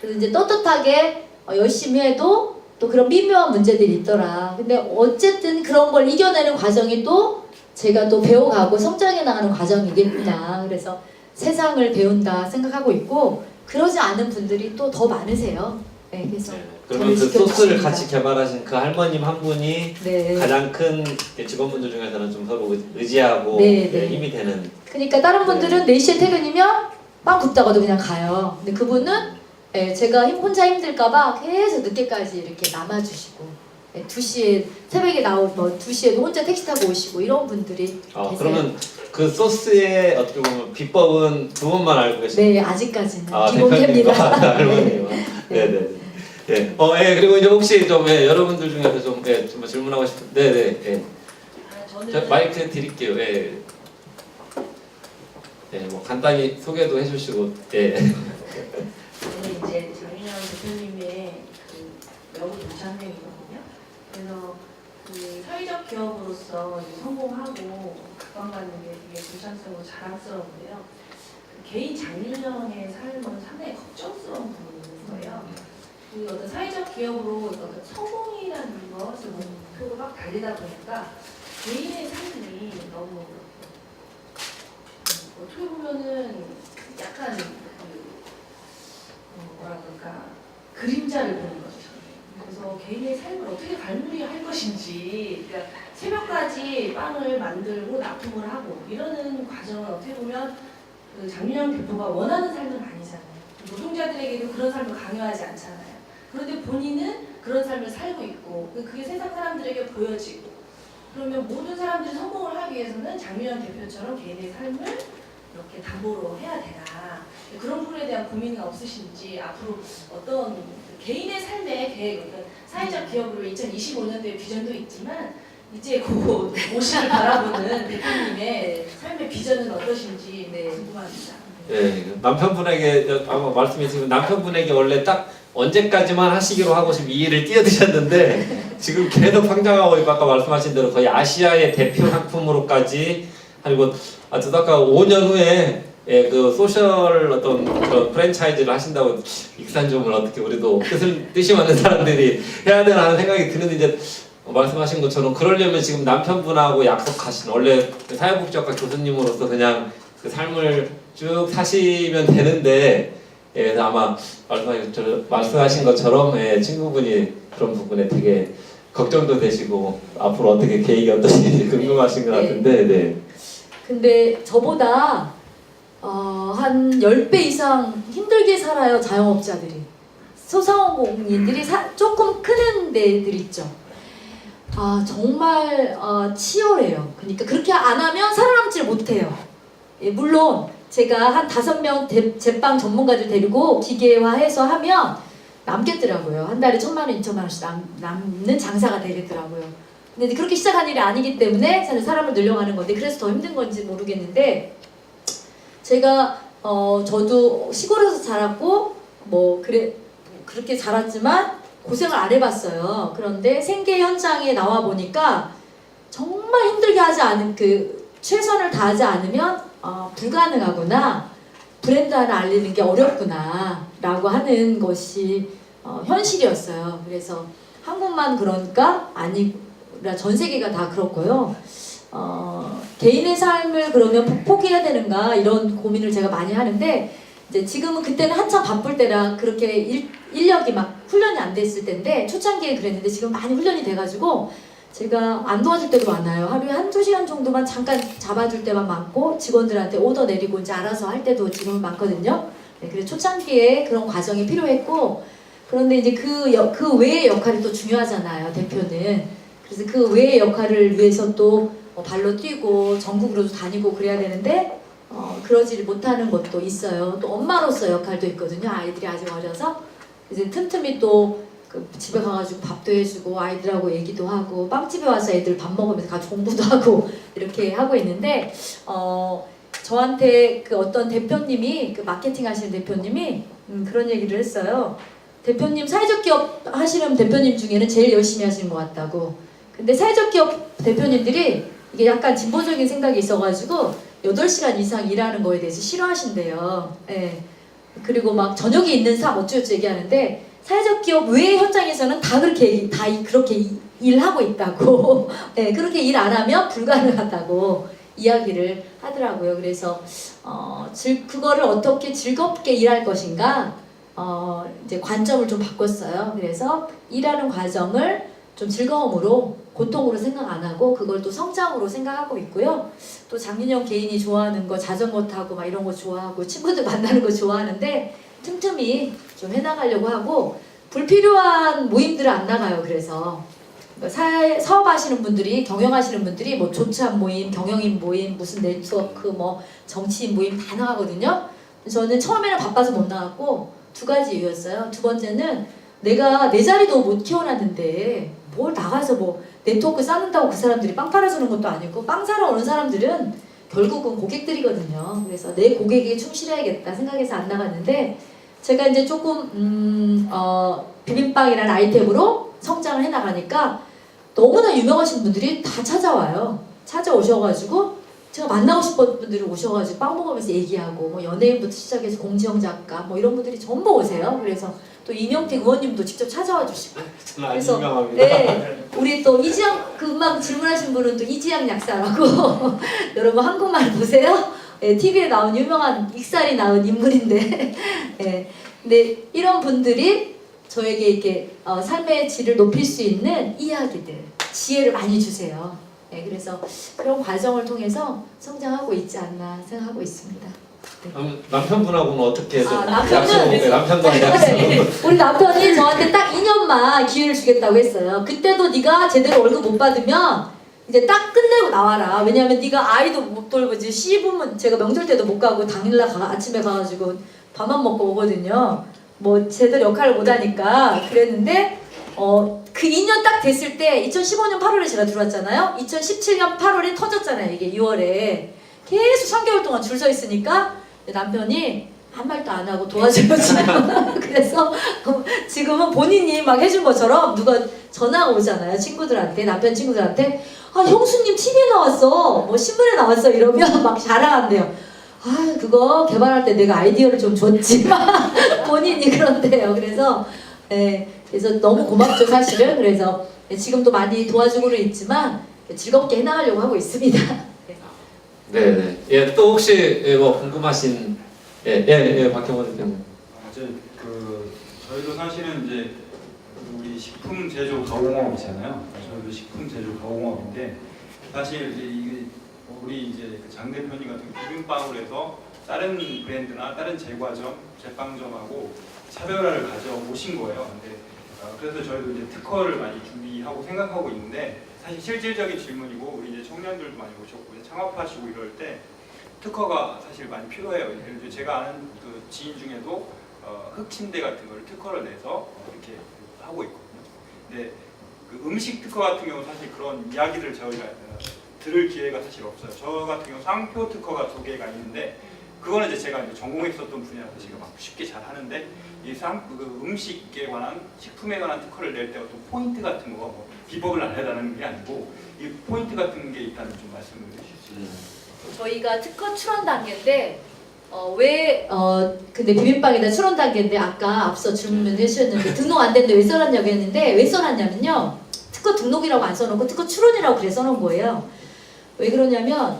그래서 이제 떳떳하게 열심히 해도 또 그런 미묘한 문제들이 있더라. 근데 어쨌든 그런 걸 이겨내는 과정이 또 제가 또 배워가고 성장해 나가는 과정이겠구나. 그래서 세상을 배운다 생각하고 있고 그러지 않은 분들이 또 더 많으세요. 네, 그래서 그러면 그 소스를 같이 개발하신 그 할머님 한 분이 네. 가장 큰 직원분들 중에서는 좀 서로 의지하고 네, 네. 힘이 되는. 그러니까 다른 분들은 4시에 퇴근이면 빵 굽다가도 그냥 가요. 근데 그분은 제가 혼자 힘들까봐 계속 늦게까지 이렇게 남아주시고 2시에 새벽에 2시에도 혼자 택시 타고 오시고 이런 분들이 계세요. 그러면 그 소스의 어떻게 보면 비법은 두 분만 알고 계시나요? 네, 아직까지는 대표님과 비공개입니다. 할머니와. 네네. 그리고 이제 혹시 좀 여러분들 중에서 좀 질문하고 싶은. 네네. 저 마이크 드릴게요. 뭐 간단히 소개도 해주시고. 저는 이제 장인환 대표님의 그 명의 부장님이거든요. 그래서 그 사회적 기업으로서 이제 성공하고 각광받는 게 되게 부장스럽고 자랑스러운데요. 그 개인 장윤정의 삶은 상당히 걱정스러운 부분인 거예요. 그 어떤 사회적 기업으로 어떤 성공이라는 것을 목표로 막 달리다 보니까 개인의 삶이 너무 어떻게 보면은 약간 뭐라 그럴까 그림자를 보는 거죠. 그래서 개인의 삶을 어떻게 갈무리할 것인지, 그러니까 새벽까지 빵을 만들고 납품을 하고 이러는 과정은 어떻게 보면 그 장윤영 대표가 원하는 삶은 아니잖아요. 노동자들에게도 그런 삶을 강요하지 않잖아요. 그런데 본인은 그런 삶을 살고 있고 그게 세상 사람들에게 보여지고, 그러면 모든 사람들이 성공을 하기 위해서는 장윤영 대표처럼 개인의 삶을 이렇게 담보로 해야 되나, 그런 부분에 대한 고민이 없으신지, 앞으로 어떤 개인의 삶의 계획, 그러니까 사회적 기업으로 2025년도에 비전도 있지만 이제 그 모습을 바라보는 대표님의 삶의 비전은 어떠신지 궁금합니다. 네, 남편분에게 아마 말씀해주신 남편분에게 원래 딱 언제까지만 하시기로 하고 지금 이 일을 뛰어드셨는데 지금 계속 성장하고 있고 아까 말씀하신 대로 거의 아시아의 대표 상품으로까지, 그리고 아주 아까 5년 후에 예, 그 소셜 어떤 그런 프랜차이즈를 하신다고, 익산점을 어떻게 우리도 뜻이 맞는 사람들이 해야 되나 하는 생각이 드는데, 이제 말씀하신 것처럼 그러려면 지금 남편분하고 약속하신 원래 사회복지학과 교수님으로서 그냥 그 삶을 쭉 사시면 되는데, 예, 그래서 아마 말씀하신 것처럼 예, 친구분이 그런 부분에 되게 걱정도 되시고 앞으로 어떻게 계획이 어떠신지 궁금하신 것 같은데, 네. 근데 저보다 한 10배 이상 힘들게 살아요, 자영업자들이. 소상공인들이 조금 크는 데들 있죠. 정말 치열해요. 그러니까 그렇게 안 하면 살아남질 못해요. 예, 물론 제가 한 5명 제빵 전문가들 데리고 기계화해서 하면 남겠더라고요. 한 달에 1,000만 원, 2,000만 원씩 남는 장사가 되겠더라고요. 근데 그렇게 시작한 일이 아니기 때문에 사실 사람을 늘려가는 건데, 그래서 더 힘든 건지 모르겠는데, 제가 저도 시골에서 자랐고 그렇게 자랐지만 고생을 안 해봤어요. 그런데 생계 현장에 나와 보니까 정말 힘들게 하지 않은 최선을 다하지 않으면 불가능하구나, 브랜드 하나 알리는 게 어렵구나 라고 하는 것이 현실이었어요. 그래서 한국만 그러니까 아니라 전 세계가 다 그렇고요. 개인의 삶을 그러면 포기해야 되는가, 이런 고민을 제가 많이 하는데, 이제 지금은, 그때는 한참 바쁠 때라 그렇게 인력이 막 훈련이 안 됐을 때인데, 초창기에 그랬는데 지금 많이 훈련이 돼가지고 제가 안 도와줄 때도 많아요. 하루에 1-2시간 정도만 잠깐 잡아줄 때만 많고, 직원들한테 오더 내리고 이제 알아서 할 때도 지금은 많거든요. 네, 그래서 초창기에 그런 과정이 필요했고, 그런데 이제 그 외의 역할이 또 중요하잖아요, 대표는. 그래서 그 외의 역할을 위해서 또 발로 뛰고 전국으로도 다니고 그래야 되는데 그러지 못하는 것도 있어요. 또 엄마로서 역할도 있거든요. 아이들이 아직 어려서 이제 틈틈이 또 집에 가가지고 밥도 해주고 아이들하고 얘기도 하고, 빵집에 와서 애들 밥 먹으면서 같이 공부도 하고 이렇게 하고 있는데, 저한테 어떤 대표님이, 마케팅 하시는 대표님이 그런 얘기를 했어요. 대표님, 사회적 기업 하시는 대표님 중에는 제일 열심히 하시는 것 같다고. 근데 사회적 기업 대표님들이 이게 약간 진보적인 생각이 있어가지고 8시간 이상 일하는 거에 대해서 싫어하신대요. 예. 그리고 막 저녁에 있는 어쩌고저쩌고 얘기하는데, 사회적 기업 외의 현장에서는 다 그렇게 일하고 있다고. 예, 그렇게 일 안 하면 불가능하다고 이야기를 하더라고요. 그래서 그거를 어떻게 즐겁게 일할 것인가, 이제 관점을 좀 바꿨어요. 그래서 일하는 과정을 좀 즐거움으로, 고통으로 생각 안 하고 그걸 또 성장으로 생각하고 있고요. 또 장윤영 개인이 좋아하는 거, 자전거 타고 막 이런 거 좋아하고 친구들 만나는 거 좋아하는데 틈틈이 좀 해나가려고 하고, 불필요한 모임들을 안 나가요. 그래서 사업하시는 분들이, 경영하시는 분들이 조찬 모임, 경영인 모임, 무슨 네트워크, 정치인 모임 다 나가거든요. 저는 처음에는 바빠서 못 나갔고 2가지 이유였어요. 두 번째는 내가 내 자리도 못 키워놨는데 뭘 나가서 네트워크 쌓는다고 그 사람들이 빵 팔아주는 것도 아니고, 빵 사러 오는 사람들은 결국은 고객들이거든요. 그래서 내 고객에 충실해야겠다 생각해서 안 나갔는데, 제가 이제 조금 비빔빵이라는 아이템으로 성장을 해나가니까 너무나 유명하신 분들이 다 찾아오셔가지고 제가 만나고 싶은 분들이 오셔가지고 빵 먹으면서 얘기하고, 연예인부터 시작해서 공지영 작가 이런 분들이 전부 오세요. 그래서 또 이명택 의원님도 직접 찾아와 주시고. 그래서 네, 우리 또 이지영, 금방 질문하신 분은 또 이지영 약사라고 여러분 한국말 보세요. 네, TV에 나온 유명한 익살이 나온 인물인데 네, 근데 이런 분들이 저에게 이렇게 삶의 질을 높일 수 있는 이야기들, 지혜를 많이 주세요. 네, 그래서 그런 과정을 통해서 성장하고 있지 않나 생각하고 있습니다. 남편분하고는 어떻게 해서 남편은 남편도 약속. 우리 남편이 저한테 딱 2년만 기회를 주겠다고 했어요. 그때도 네가 제대로 월급 못 받으면 이제 딱 끝내고 나와라. 왜냐면 네가 아이도 못 돌보지. 시부면 제가 명절 때도 못 가고 당일날 아침에 가가지고 밥만 먹고 오거든요. 뭐 제대로 역할을 못 하니까 그랬는데 그 2년 딱 됐을 때 2015년 8월에 제가 들어왔잖아요. 2017년 8월에 터졌잖아요. 이게 2월에 계속 3개월 동안 줄 서 있으니까 남편이 한 말도 안 하고 도와줘야지. 그래서 지금은 본인이 막 해준 것처럼 누가 전화가 오잖아요. 친구들한테, 남편 친구들한테. 아, 형수님 TV에 나왔어. 뭐 신문에 나왔어. 이러면 막 자랑한대요. 아, 그거 개발할 때 내가 아이디어를 좀 줬지만 본인이 그런데요. 그래서 그래서 너무 고맙죠, 사실은. 그래서 지금도 많이 도와주고는 있지만 즐겁게 해나가려고 하고 있습니다. 네네. 예, 또 혹시 뭐 궁금하신 박형원 대표님. 이제 저희도 사실은 이제 우리 식품 제조 가공업이잖아요. 저희도 식품 제조 가공업인데 사실 이게 우리 이제 장 대표님 같은 비빔빵으로 해서 다른 브랜드나 다른 제과점, 제빵점하고 차별화를 가져오신 거예요. 근데 그래서 저희도 이제 특허를 많이 준비하고 생각하고 있는데 사실 실질적인 질문이고 우리 이제 청년들도 많이 오셨고 창업하시고 이럴 때 특허가 사실 많이 필요해요. 예를 들어 제가 아는 그 지인 중에도 흑침대 같은 걸 특허를 내서 이렇게 하고 있거든요. 근데 그 음식 특허 같은 경우 사실 그런 이야기를 저희가 들을 기회가 사실 없어요. 저 같은 경우 상표 특허가 2개가 있는데 그거는 이제 제가 이제 전공했었던 분야라서 제가 막 쉽게 잘 하는데 그 음식에 관한 식품에 관한 특허를 낼 때 어떤 포인트 같은 거 비법을 알려달라는 게 아니고 이 포인트 같은 게 있다는 좀 말씀을 해주실 수 있나요? 저희가 특허 출원 단계인데 근데 비빔빵이다 출원 단계인데 아까 앞서 질문해 주셨는데 등록 안 됐는데 왜 써놨냐고 했는데 왜 써놨냐면요. 특허 등록이라고 안 써놓고 특허 출원이라고 그래 써놓은 거예요. 왜 그러냐면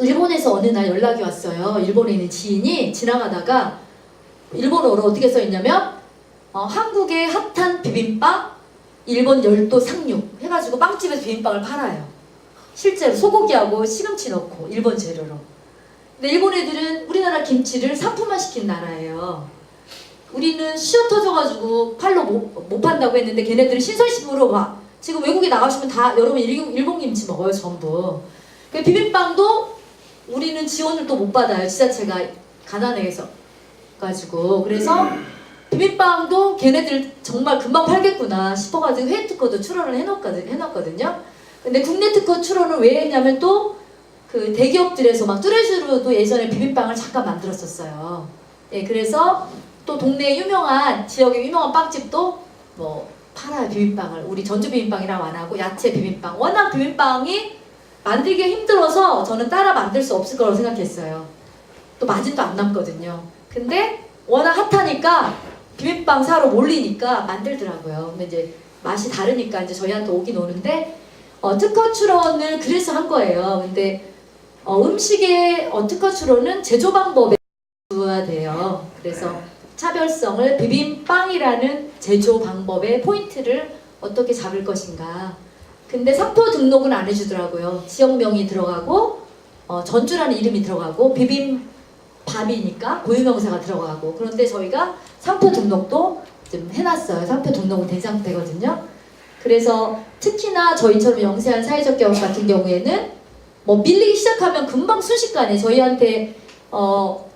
일본에서 어느 날 연락이 왔어요. 일본에 있는 지인이 지나가다가 일본어로 어떻게 써있냐면 한국의 핫한 비빔빵 일본 열도 상륙 해가지고 빵집에서 비빔빵을 팔아요. 실제로 소고기하고 시금치 넣고 일본 재료로. 근데 일본 애들은 우리나라 김치를 상품화시킨 나라예요. 우리는 시어 터져가지고 팔로 못 판다고 했는데 걔네들은 신선식으로 막 지금 외국에 나가시면 다 여러분 일본 김치 먹어요 전부. 그 비빔빵도 우리는 지원을 또 못 받아요. 지자체가 가난해서 가지고. 그래서 비빔빵도 걔네들 정말 금방 팔겠구나 싶어가지고 해외 특허도 출원을 해놨거든요. 근데 국내 특허 출원을 왜 했냐면 또 그 대기업들에서 막 뚜레쥬르도 예전에 비빔빵을 잠깐 만들었었어요. 예, 그래서 또 동네 유명한 지역의 유명한 빵집도 뭐 팔아요 비빔빵을. 우리 전주 비빔빵이라고 안 하고 야채 비빔빵. 워낙 비빔빵이 만들기 힘들어서 저는 따라 만들 수 없을 거라고 생각했어요. 또 마진도 안 남거든요. 근데 워낙 핫하니까 비빔빵 사러 몰리니까 만들더라고요. 근데 이제 맛이 다르니까 이제 저희한테 오긴 오는데 특허 출원을 그래서 한 거예요. 근데 음식의 특허 출원은 제조 방법에 줘야 돼요. 그래서 차별성을 비빔빵이라는 제조 방법의 포인트를 어떻게 잡을 것인가. 근데 상표 등록은 안 해주더라고요. 지역명이 들어가고 전주라는 이름이 들어가고 비빔밥이니까 고유명사가 들어가고. 그런데 저희가 상표 등록도 좀 해놨어요. 상표 등록은 된 상태거든요. 그래서 특히나 저희처럼 영세한 사회적 기업 같은 경우에는 뭐 밀리기 시작하면 금방 순식간에 저희한테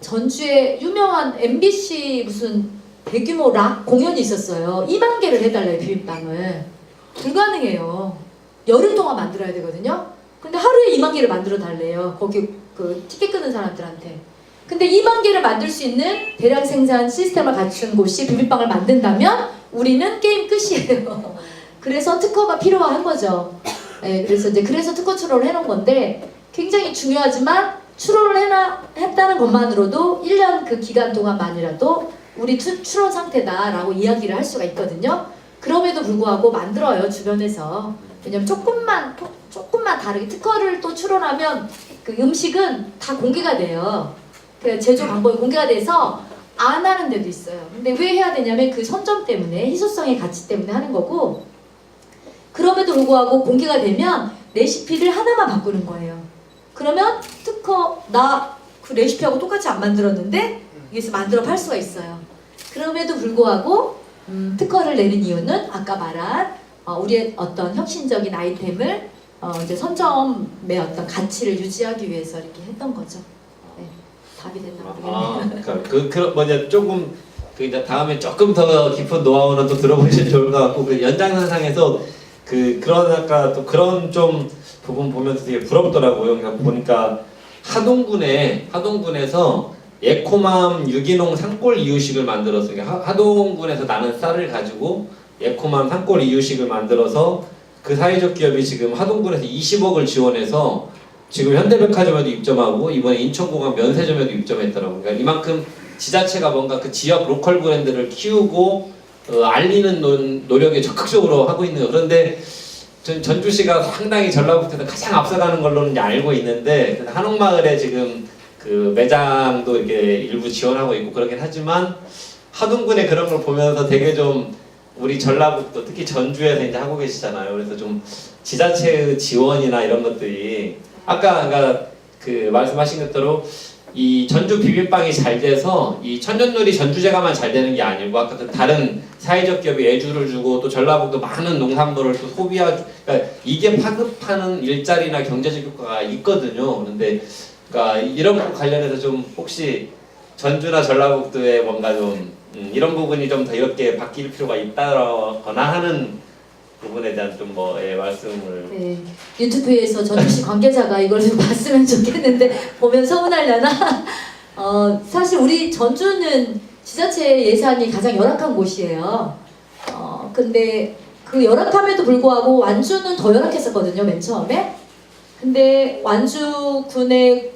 전주에 유명한 MBC 무슨 대규모 락 공연이 있었어요. 2만 개를 해달래요 비빔빵을. 불가능해요. 열흘 동안 만들어야 되거든요. 근데 하루에 2만 개를 만들어 달래요. 거기 그 티켓 끊은 사람들한테. 근데 2만 개를 만들 수 있는 대량 생산 시스템을 갖춘 곳이 비빔빵을 만든다면 우리는 게임 끝이에요. 그래서 특허가 필요한 거죠. 네, 그래서 특허 출원을 해놓은 건데 굉장히 중요하지만 출원을 했다는 것만으로도 1년 그 기간 동안만이라도 우리 출원 상태다라고 이야기를 할 수가 있거든요. 그럼에도 불구하고 만들어요 주변에서. 왜냐면 조금만 다르게 특허를 또 출원하면 그 음식은 다 공개가 돼요. 그 제조 방법이 공개가 돼서 안 하는 데도 있어요. 근데 왜 해야 되냐면 그 선점 때문에, 희소성의 가치 때문에 하는 거고, 그럼에도 불구하고 공개가 되면 레시피를 하나만 바꾸는 거예요. 그러면 특허 나 그 레시피하고 똑같이 안 만들었는데 여기서 만들어 팔 수가 있어요. 그럼에도 불구하고 특허를 내는 이유는 아까 말한 우리의 어떤 혁신적인 아이템을 이제 선점의 어떤 가치를 유지하기 위해서 이렇게 했던 거죠. 네, 답이 됐나 모르겠네요. 그러니까 뭐냐 조금 그 이제 다음에 조금 더 깊은 노하우는 또 들어보시면 좋을 것 같고, 그 연장선상에서 그러다가 또 그런 좀 부분 보면서 되게 부럽더라고요. 그러니까 보니까 하동군에서 에코맘 유기농 산골 이유식을 만들었어요. 그러니까 하동군에서 나는 쌀을 가지고 에코맘 산골 이유식을 만들어서 그 사회적 기업이 지금 하동군에서 20억을 지원해서 지금 현대백화점에도 입점하고 이번에 인천공항 면세점에도 입점했더라고요. 그러니까 이만큼 지자체가 뭔가 그 지역 로컬 브랜드를 키우고 알리는 노력에 적극적으로 하고 있는. 그런데 전주시가 상당히 전라북도에서 가장 앞서가는 걸로는 이제 알고 있는데, 한옥마을에 지금 그 매장도 이렇게 일부 지원하고 있고 그러긴 하지만, 하동군에 그런 걸 보면서 되게 좀 우리 전라북도 특히 전주에서 이제 하고 계시잖아요. 그래서 좀 지자체의 지원이나 이런 것들이 아까 그러니까 그 말씀하신 것대로 이 전주 비빔빵이 잘 돼서 이 천연누리 전주제과만 잘 되는 게 아니고, 아까 그 다른 사회적 기업이 애주를 주고 또 전라북도 많은 농산물을 또 그러니까 이게 파급하는 일자리나 경제적 효과가 있거든요. 그런데 그러니까 이런 거 관련해서 좀 혹시 전주나 전라북도에 뭔가 좀 이런 부분이 좀 더 이렇게 바뀔 필요가 있다거나 하는 부분에 대한 좀 말씀을. 네, 유튜브에서 전주시 관계자가 이걸 좀 봤으면 좋겠는데 보면 서운하려나? 사실 우리 전주는 지자체 예산이 가장 열악한 곳이에요. 근데 그 열악함에도 불구하고 완주는 더 열악했었거든요, 맨 처음에. 근데 완주군의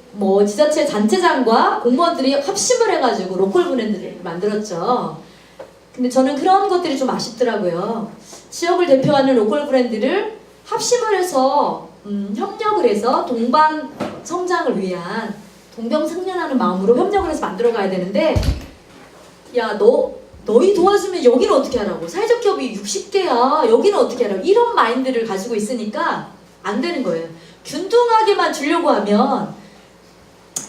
지자체 단체장과 공무원들이 합심을 해가지고 로컬 브랜드를 만들었죠. 근데 저는 그런 것들이 좀 아쉽더라고요. 지역을 대표하는 로컬 브랜드를 합심을 해서 협력을 해서 동반 성장을 위한 동병상련하는 마음으로 협력을 해서 만들어 가야 되는데, 야 너희 도와주면 여기는 어떻게 하라고, 사회적 기업이 60개야 여기는 어떻게 하라고, 이런 마인드를 가지고 있으니까 안 되는 거예요. 균등하게만 주려고 하면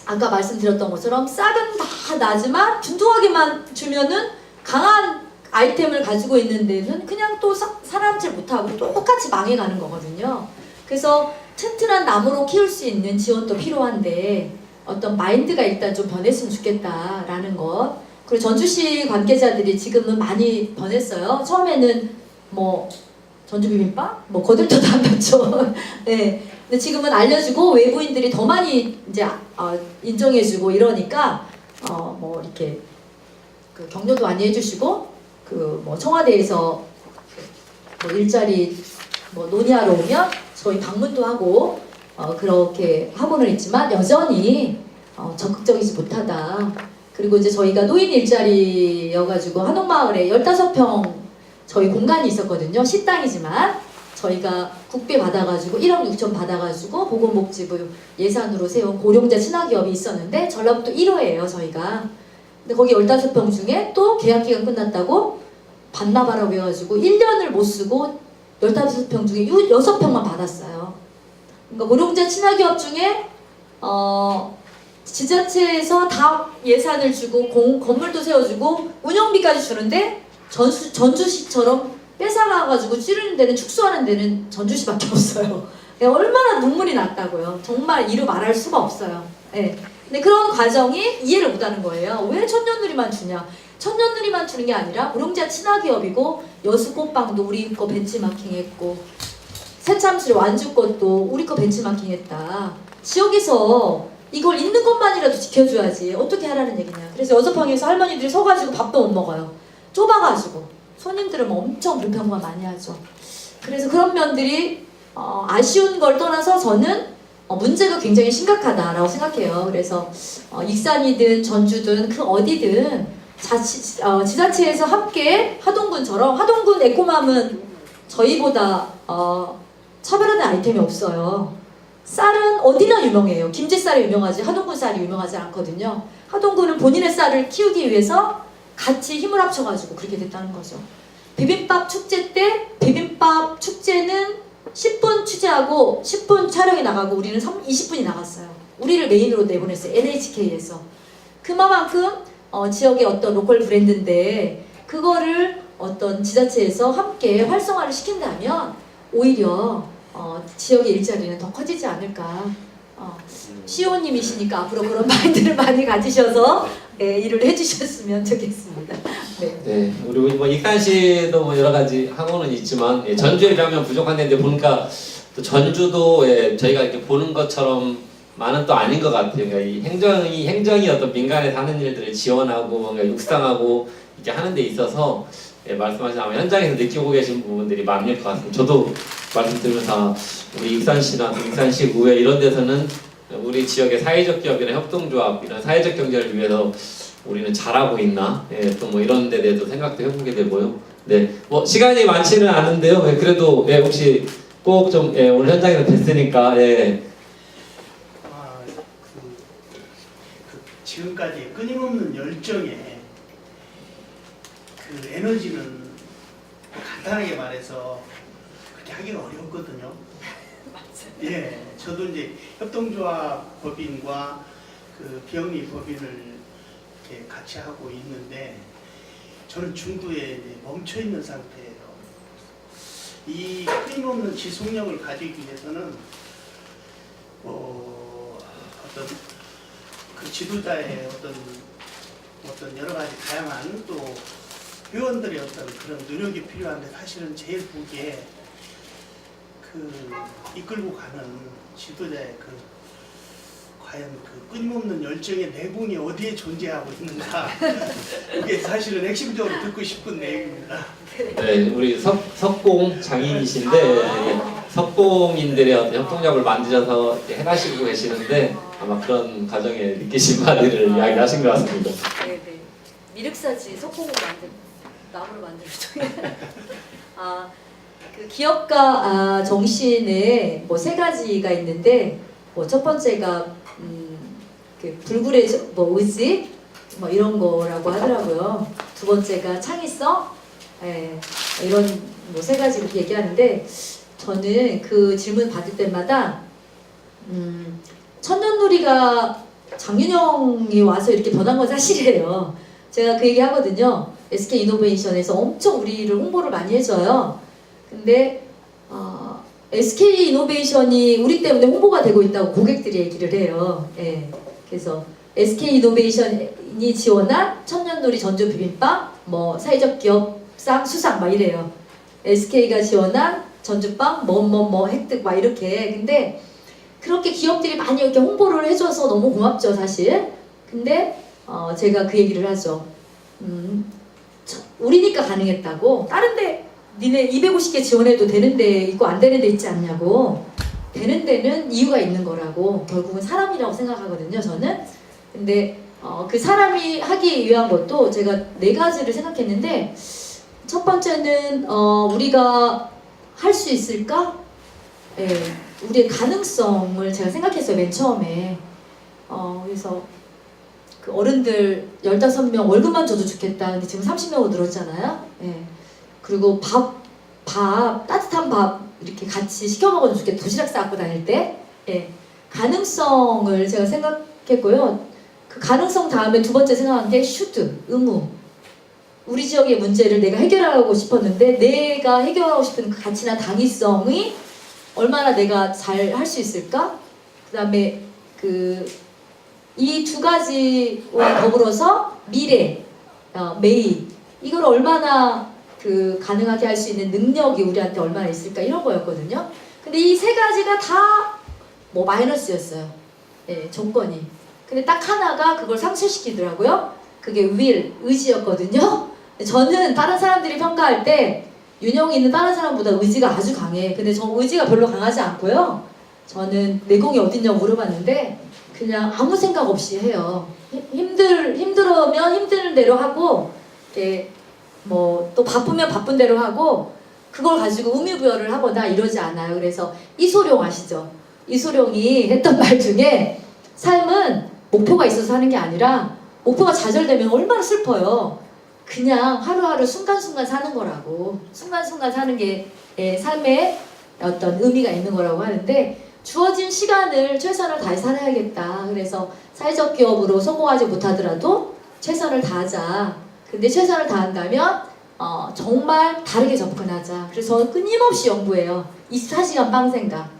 아까 말씀드렸던 것처럼 싹은 다 나지만 균등하게만 주면은 강한 아이템을 가지고 있는 데는 그냥 또 살아남지 못하고 똑같이 망해가는 거거든요. 그래서 튼튼한 나무로 키울 수 있는 지원도 필요한데 어떤 마인드가 일단 좀 변했으면 좋겠다라는 것. 그리고 전주시 관계자들이 지금은 많이 변했어요. 처음에는 전주 비빔밥? 거들떠도 안 폈죠. 네. 근데 지금은 알려주고 외부인들이 더 많이 이제 인정해주고 이러니까 이렇게 그 격려도 많이 해주시고, 청와대에서 일자리 논의하러 오면 저희 방문도 하고 그렇게 하고는 있지만 여전히 적극적이지 못하다. 그리고 이제 저희가 노인 일자리여가지고 한옥마을에 15평 저희 공간이 있었거든요. 식당이지만 저희가 국비 받아가지고 1억 6천 받아가지고 보건복지부 예산으로 세운 고령자 친화기업이 있었는데 전라북도 1호예요 저희가. 근데 거기 15평 중에 또 계약기간 끝났다고 반납하라고 해가지고 1년을 못 쓰고 15평 중에 6평만 받았어요. 그러니까 고령자 친화기업 중에 지자체에서 다 예산을 주고 건물도 세워주고 운영비까지 주는데 전주시처럼 뺏어가가지고 찌르는 데는, 축소하는 데는 전주시밖에 없어요. 얼마나 눈물이 났다고요. 정말 이루 말할 수가 없어요. 네. 근데 그런 과정이 이해를 못하는 거예요. 왜 천년누리만 주냐? 천년누리만 주는 게 아니라 고령자 친화기업이고 여수꽃빵도 우리 거 벤치마킹했고 새참수리 완주 것도 우리 거 벤치마킹했다. 지역에서 이걸 있는 것만이라도 지켜줘야지 어떻게 하라는 얘기냐. 그래서 여수평에서 할머니들이 서가지고 밥도 못 먹어요. 좁아가지고 손님들은 엄청 불평만 많이 하죠. 그래서 그런 면들이 아쉬운 걸 떠나서 저는 문제가 굉장히 심각하다라고 생각해요. 그래서 익산이든 전주든 그 어디든 지자체에서 함께 하동군처럼, 하동군 에코맘은 저희보다 차별화된 아이템이 없어요. 쌀은 어디나 유명해요. 김제 쌀이 유명하지 하동군 쌀이 유명하지 않거든요. 하동군은 본인의 쌀을 키우기 위해서 같이 힘을 합쳐가지고 그렇게 됐다는 거죠. 비빔밥 축제 때 비빔밥 축제는 10분 취재하고 10분 촬영이 나가고 우리는 20분이 나갔어요. 우리를 메인으로 내보냈어요. NHK에서. 그만큼 지역의 어떤 로컬 브랜드인데 그거를 어떤 지자체에서 함께 활성화를 시킨다면 오히려 지역의 일자리는 더 커지지 않을까. 시호님이시니까 앞으로 그런 마인드를 많이 가지셔서 일을 해주셨으면 좋겠습니다. 네. 네, 우리 뭐 익산시도 뭐 여러 가지 학원은 있지만 전주에 비하면 부족한 데인데 보니까 또 전주도 저희가 이렇게 보는 것처럼 많은 또 아닌 것 같아요. 그러니까 이 행정이 어떤 민간에 하는 일들을 지원하고 뭔가 육상하고 이렇게 하는 데 있어서 말씀하신 아마 현장에서 느끼고 계신 부분들이 많을 것 같습니다. 저도 말씀드리면서 우리 익산시나 익산시 구에 이런 데서는 우리 지역의 사회적 기업이나 협동조합 이런 사회적 경제를 위해서 우리는 잘하고 있나? 또 뭐 이런 데 대해서 생각도 해보게 되고요. 네, 뭐 시간이 많지는 않은데요. 그래도 혹시 꼭 좀 오늘 현장에서 뵀으니까 지금까지 끊임없는 열정에 그 에너지는 간단하게 말해서 그렇게 하기가 어렵거든요. 예, 저도 이제 협동조합 법인과 그 비영리 법인을 이렇게 같이 하고 있는데 저는 중도에 이제 멈춰 있는 상태예요. 이 끊임없는 지속력을 가지기 위해서는 어떤 그 지도자의 어떤 여러 가지 다양한 또 회원들의 어떤 그런 노력이 필요한데 사실은 제일 보기에 그 이끌고 가는 지도자의 그 과연 그 끊임없는 열정의 내공이 어디에 존재하고 있는가 이게 사실은 핵심적으로 듣고 싶은 내용입니다. 네, 우리 석공 장인이신데 석공인들의 어떤 협동조합을 만드셔서 해가시고 계시는데 아마 그런 과정에 느끼신 바들을 이야기하신 것 같습니다. 네. 미륵사지 석공으로 나무로 만들어서 그 기업가 정신에 뭐 세 가지가 있는데 뭐 첫 번째가 그 불굴의 의지 뭐 이런 거라고 하더라고요. 두 번째가 창의성 이런 뭐 세 가지 이렇게 얘기하는데 저는 그 질문 받을 때마다 천년누리가 장윤영이 와서 이렇게 변한 건 사실이에요. 제가 그 얘기 하거든요. SK 이노베이션에서 엄청 우리를 홍보를 많이 해줘요. 근데 SK 이노베이션이 우리 때문에 홍보가 되고 있다고 고객들이 얘기를 해요. 그래서 SK 이노베이션이 지원한 천년누리 전주 비빔밥, 뭐 사회적 기업상 수상 막 이래요. SK가 지원한 전주빵 뭐 획득 막 이렇게. 근데 그렇게 기업들이 많이 이렇게 홍보를 해줘서 너무 고맙죠 사실. 근데 제가 그 얘기를 하죠. 우리니까 가능했다고. 다른데 니네 250개 지원해도 되는 데 있고 안 되는 데 있지 않냐고. 되는 데는 이유가 있는 거라고. 결국은 사람이라고 생각하거든요 저는. 근데 그 사람이 하기 위한 것도 제가 4가지를 생각했는데 첫 번째는 우리가 할 수 있을까? 우리의 가능성을 제가 생각했어요 맨 처음에. 그래서 그 어른들 15명 월급만 줘도 좋겠다. 근데 지금 30명으로 늘었잖아요. 그리고 따뜻한 밥 이렇게 같이 시켜 먹어도 좋겠다. 도시락 싸갖고 다닐 때. 가능성을 제가 생각했고요. 그 가능성 다음에 두 번째 생각한 게 의무. 우리 지역의 문제를 내가 해결하고 싶었는데 내가 해결하고 싶은 그 가치나 당위성이 얼마나 내가 잘 할 수 있을까? 그 다음에 이 2가지와 더불어서 미래, 메이 이걸 얼마나 가능하게 할 수 있는 능력이 우리한테 얼마나 있을까 이런 거였거든요. 근데 이 3가지가 다 뭐 마이너스였어요. 조건이. 근데 딱 하나가 그걸 상쇄시키더라고요. 그게 의지였거든요. 저는 다른 사람들이 평가할 때 윤영이는 다른 사람보다 의지가 아주 강해. 근데 저 의지가 별로 강하지 않고요. 저는 내공이 어딨냐고 물어봤는데 그냥 아무 생각 없이 해요. 힘들으면 힘드는 대로 하고 뭐 또 바쁘면 바쁜 대로 하고 그걸 가지고 의미부여를 하거나 이러지 않아요. 그래서 이소룡 아시죠? 이소룡이 했던 말 중에 삶은 목표가 있어서 하는 게 아니라 목표가 좌절되면 얼마나 슬퍼요. 그냥 하루하루 순간순간 사는 거라고. 순간순간 사는 게 삶의 어떤 의미가 있는 거라고 하는데 주어진 시간을 최선을 다해 살아야겠다. 그래서 사회적 기업으로 성공하지 못하더라도 최선을 다하자. 근데 최선을 다한다면 정말 다르게 접근하자. 그래서 끊임없이 연구해요. 24시간 빵 생각.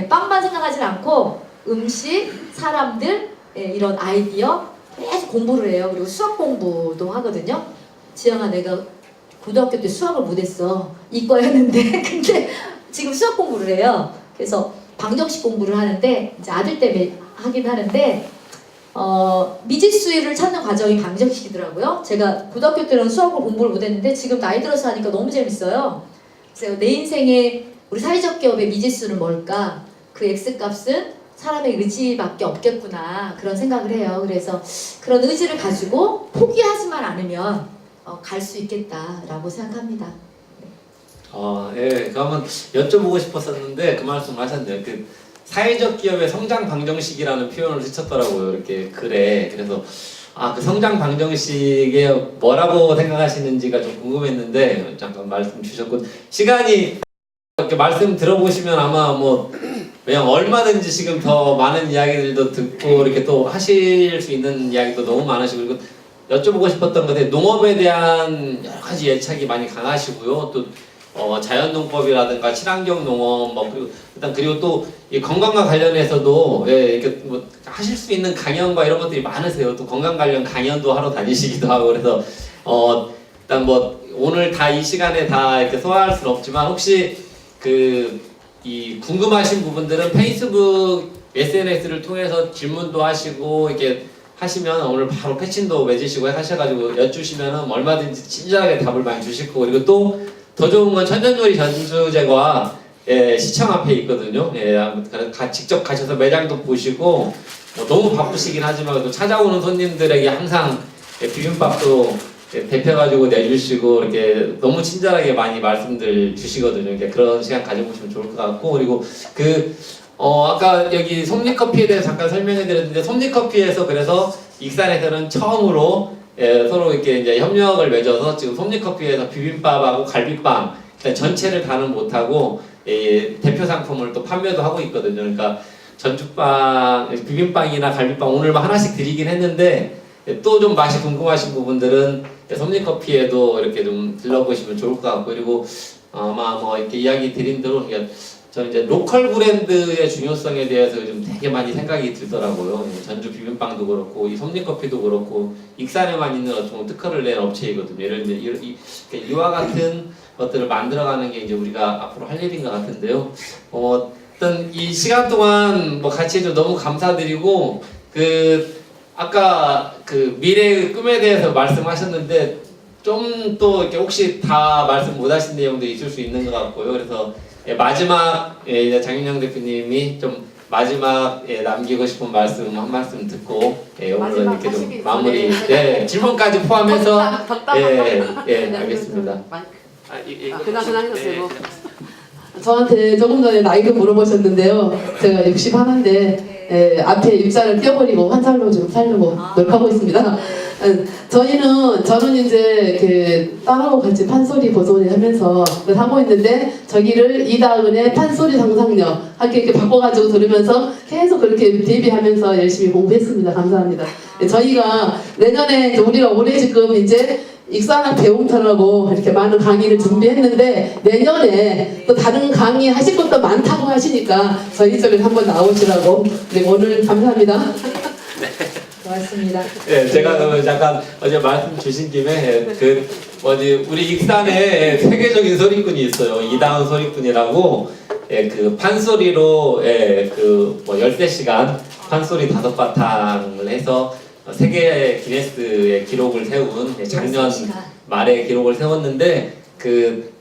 빵만 생각하지 않고 음식, 사람들, 이런 아이디어 계속 공부를 해요. 그리고 수학 공부도 하거든요. 지영아, 내가 고등학교 때 수학을 못했어. 이과였는데 근데 지금 수학 공부를 해요. 그래서 방정식 공부를 하는데 이제 아들 때문에 하긴 하는데 미지수를 찾는 과정이 방정식이더라고요. 제가 고등학교 때는 수학을 공부를 못했는데 지금 나이 들어서 하니까 너무 재밌어요. 그래서 내 인생의 우리 사회적 기업의 미지수는 뭘까? 그 X값은 사람의 의지밖에 없겠구나 그런 생각을 해요. 그래서 그런 의지를 가지고 포기하지만 않으면 갈 수 있겠다라고 생각합니다. 예, 그 한번 여쭤보고 싶었었는데 그 말씀 하셨네요. 그 사회적 기업의 성장 방정식이라는 표현을 쓰셨더라고요. 이렇게 글에. 그래서 그 성장 방정식에 뭐라고 생각하시는지가 좀 궁금했는데 잠깐 말씀 주셨고 시간이 이렇게 말씀 들어보시면 아마 뭐 그냥 얼마든지 지금 더 많은 이야기들도 듣고 이렇게 또 하실 수 있는 이야기도 너무 많으시고 그리고 여쭤보고 싶었던 것에 농업에 대한 여러 가지 애착이 많이 강하시고요. 또 자연농법이라든가 친환경 농업 그리고 또 이 건강과 관련해서도 이렇게 뭐 하실 수 있는 강연과 이런 것들이 많으세요. 또 건강 관련 강연도 하러 다니시기도 하고 그래서 일단 뭐 오늘 다 이 시간에 다 이렇게 소화할 수는 없지만 혹시 이 궁금하신 부분들은 페이스북 SNS를 통해서 질문도 하시고 이렇게 하시면 오늘 바로 패친도 맺으시고 하셔가지고 여쭈시면은 얼마든지 친절하게 답을 많이 주실 거고 그리고 또 더 좋은 건 천연요리 전수제과 시청 앞에 있거든요. 직접 가셔서 매장도 보시고 너무 바쁘시긴 하지만 또 찾아오는 손님들에게 항상 비빔밥도 데펴가지고 내주시고 이렇게 너무 친절하게 많이 말씀들 주시거든요. 이렇게 그런 시간 가져보시면 좋을 것 같고 그리고 아까 여기 솜니커피에 대해서 잠깐 설명해 드렸는데 솜니커피에서 그래서 익산에서는 처음으로 서로 이렇게 이제 협력을 맺어서 지금 솜니커피에서 비빔밥하고 갈비빵 전체를 다는 못하고 대표 상품을 또 판매도 하고 있거든요. 그러니까 전주빵, 비빔빵이나 갈비빵 오늘 하나씩 드리긴 했는데 또 좀 맛이 궁금하신 부분들은 솜니커피에도 이렇게 좀 들러보시면 좋을 것 같고 그리고 아마 뭐 이렇게 이야기 드린 대로 저는 이제 로컬 브랜드의 중요성에 대해서 요즘 되게 많이 생각이 들더라고요. 전주 비빔빵도 그렇고 이 솜니커피도 그렇고 익산에만 있는 어떤 특허를 낸 업체이거든요. 예를 들면 이와 같은 것들을 만들어가는 게 이제 우리가 앞으로 할 일인 것 같은데요. 어떤 이 시간 동안 뭐 같이 해줘 너무 감사드리고 아까 미래의 꿈에 대해서 말씀하셨는데 좀 또 이렇게 혹시 다 말씀 못 하신 내용도 있을 수 있는 것 같고요. 그래서 마지막 장윤영 대표님이 좀 마지막 남기고 싶은 말씀 한 말씀 듣고 오늘은 이렇게 좀 마무리 질문까지 포함해서 알겠습니다. 그냥 해주세요. 저한테 조금 전에 나이를 물어보셨는데요. 제가 61인데 앞에 입사를 띄워버리고 한 살로 지금 살려고 노력하고 있습니다. 저는 이제 딸하고 같이 판소리 보존을 하면서 하고 있는데 저기를 이다은의 판소리 상상력 이렇게 바꿔가지고 들으면서 계속 그렇게 대비하면서 열심히 공부했습니다. 감사합니다. 저희가 내년에 우리가 올해 지금 이제 익산학 배움터라고 이렇게 많은 강의를 준비했는데 내년에 또 다른 강의 하실 것도 많다고 하시니까 저희 쪽에 한번 나오시라고 오늘 감사합니다. 고맙습니다. 제가 잠깐 어제 말씀 주신 김에 우리 익산에 세계적인 소리꾼이 있어요. 이다은 소리꾼이라고 판소리로 13시간 판소리 5바탕을 해서 세계 기네스의 기록을 세운 작년 말에 기록을 세웠는데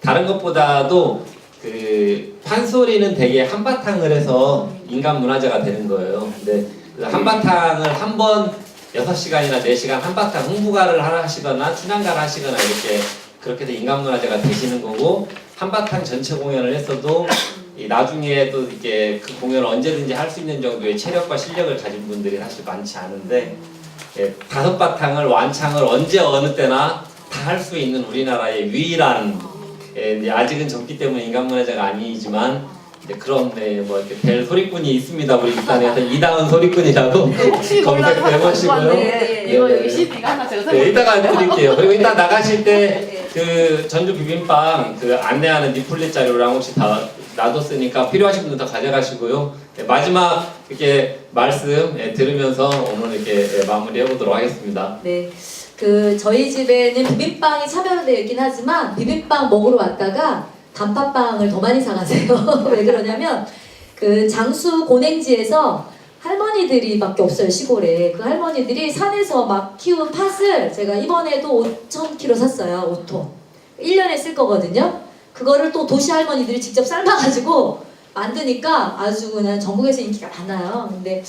다른 것보다도 판소리는 되게 한바탕을 해서 인간 문화재가 되는 거예요. 근데 한바탕을 한 번 6시간이나 4시간 한바탕 흥부가를 하시거나 춘향가를 하시거나 이렇게 그렇게 해서 인간 문화재가 되시는 거고 한바탕 전체 공연을 했어도 이 나중에 또 이렇게 그 공연을 언제든지 할 수 있는 정도의 체력과 실력을 가진 분들이 사실 많지 않은데 예, 5바탕을 완창을 언제 어느 때나 다 할 수 있는 우리나라의 유일한 예, 이제 아직은 젊기 때문에 인간문화재가 아니지만 이제 그런 네, 뭐 이렇게 될 소리꾼이 있습니다. 우리 익산에 하여튼 이다은 소리꾼이라고 혹시 몰라서 검색해보시고요. 네, 이거 여기 CD가 하나 제가 네, 이따가 드릴게요. 그리고 이따 나가실 때 네. 그 전주 비빔빵 그 안내하는 리플릿 자료랑 혹시 다 놔뒀으니까 필요하신 분들 다 가져가시고요. 네, 마지막 이렇게 말씀 예, 들으면서 오늘 이렇게 예, 마무리해 보도록 하겠습니다. 네. 그 저희 집에는 비빔빵이 차별되어 있긴 하지만 비빔빵 먹으러 왔다가 단팥빵을 더 많이 사가세요. 왜 그러냐면 그 장수 고냉지에서 할머니들이밖에 없어요, 시골에. 그 할머니들이 산에서 막 키운 팥을 제가 이번에도 5,000kg 샀어요. 5톤. 1년에 쓸 거거든요. 그거를 또 도시 할머니들이 직접 삶아가지고 만드니까 아주 그냥 전국에서 인기가 많아요. 근데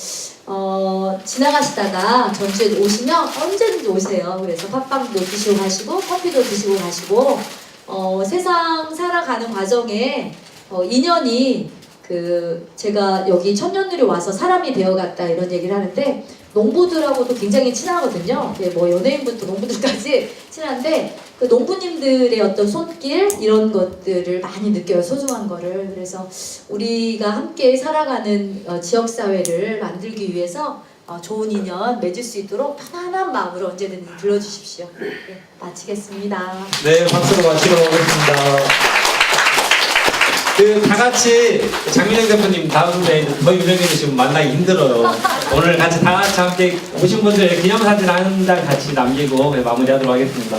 지나가시다가 전주에 오시면 언제든지 오세요. 그래서 팥빵도 드시고 가시고 커피도 드시고 가시고 세상 살아가는 과정에 인연이 그 제가 여기 천년누리 와서 사람이 되어갔다 이런 얘기를 하는데 농부들하고도 굉장히 친하거든요. 뭐 연예인부터 농부들까지 친한데 그 농부님들의 어떤 손길 이런 것들을 많이 느껴요. 소중한 거를. 그래서 우리가 함께 살아가는 지역 사회를 만들기 위해서 좋은 인연 맺을 수 있도록 편안한 마음으로 언제든지 불러주십시오. 네, 마치겠습니다. 네, 박수로 마치도록 하겠습니다. 그 다 같이 장민영 대표님 다음 주에 더 유명해지시면 만나기 힘들어요. 오늘 같이 다 같이 함께 오신 분들 기념사진 한 장 같이 남기고 마무리하도록 하겠습니다.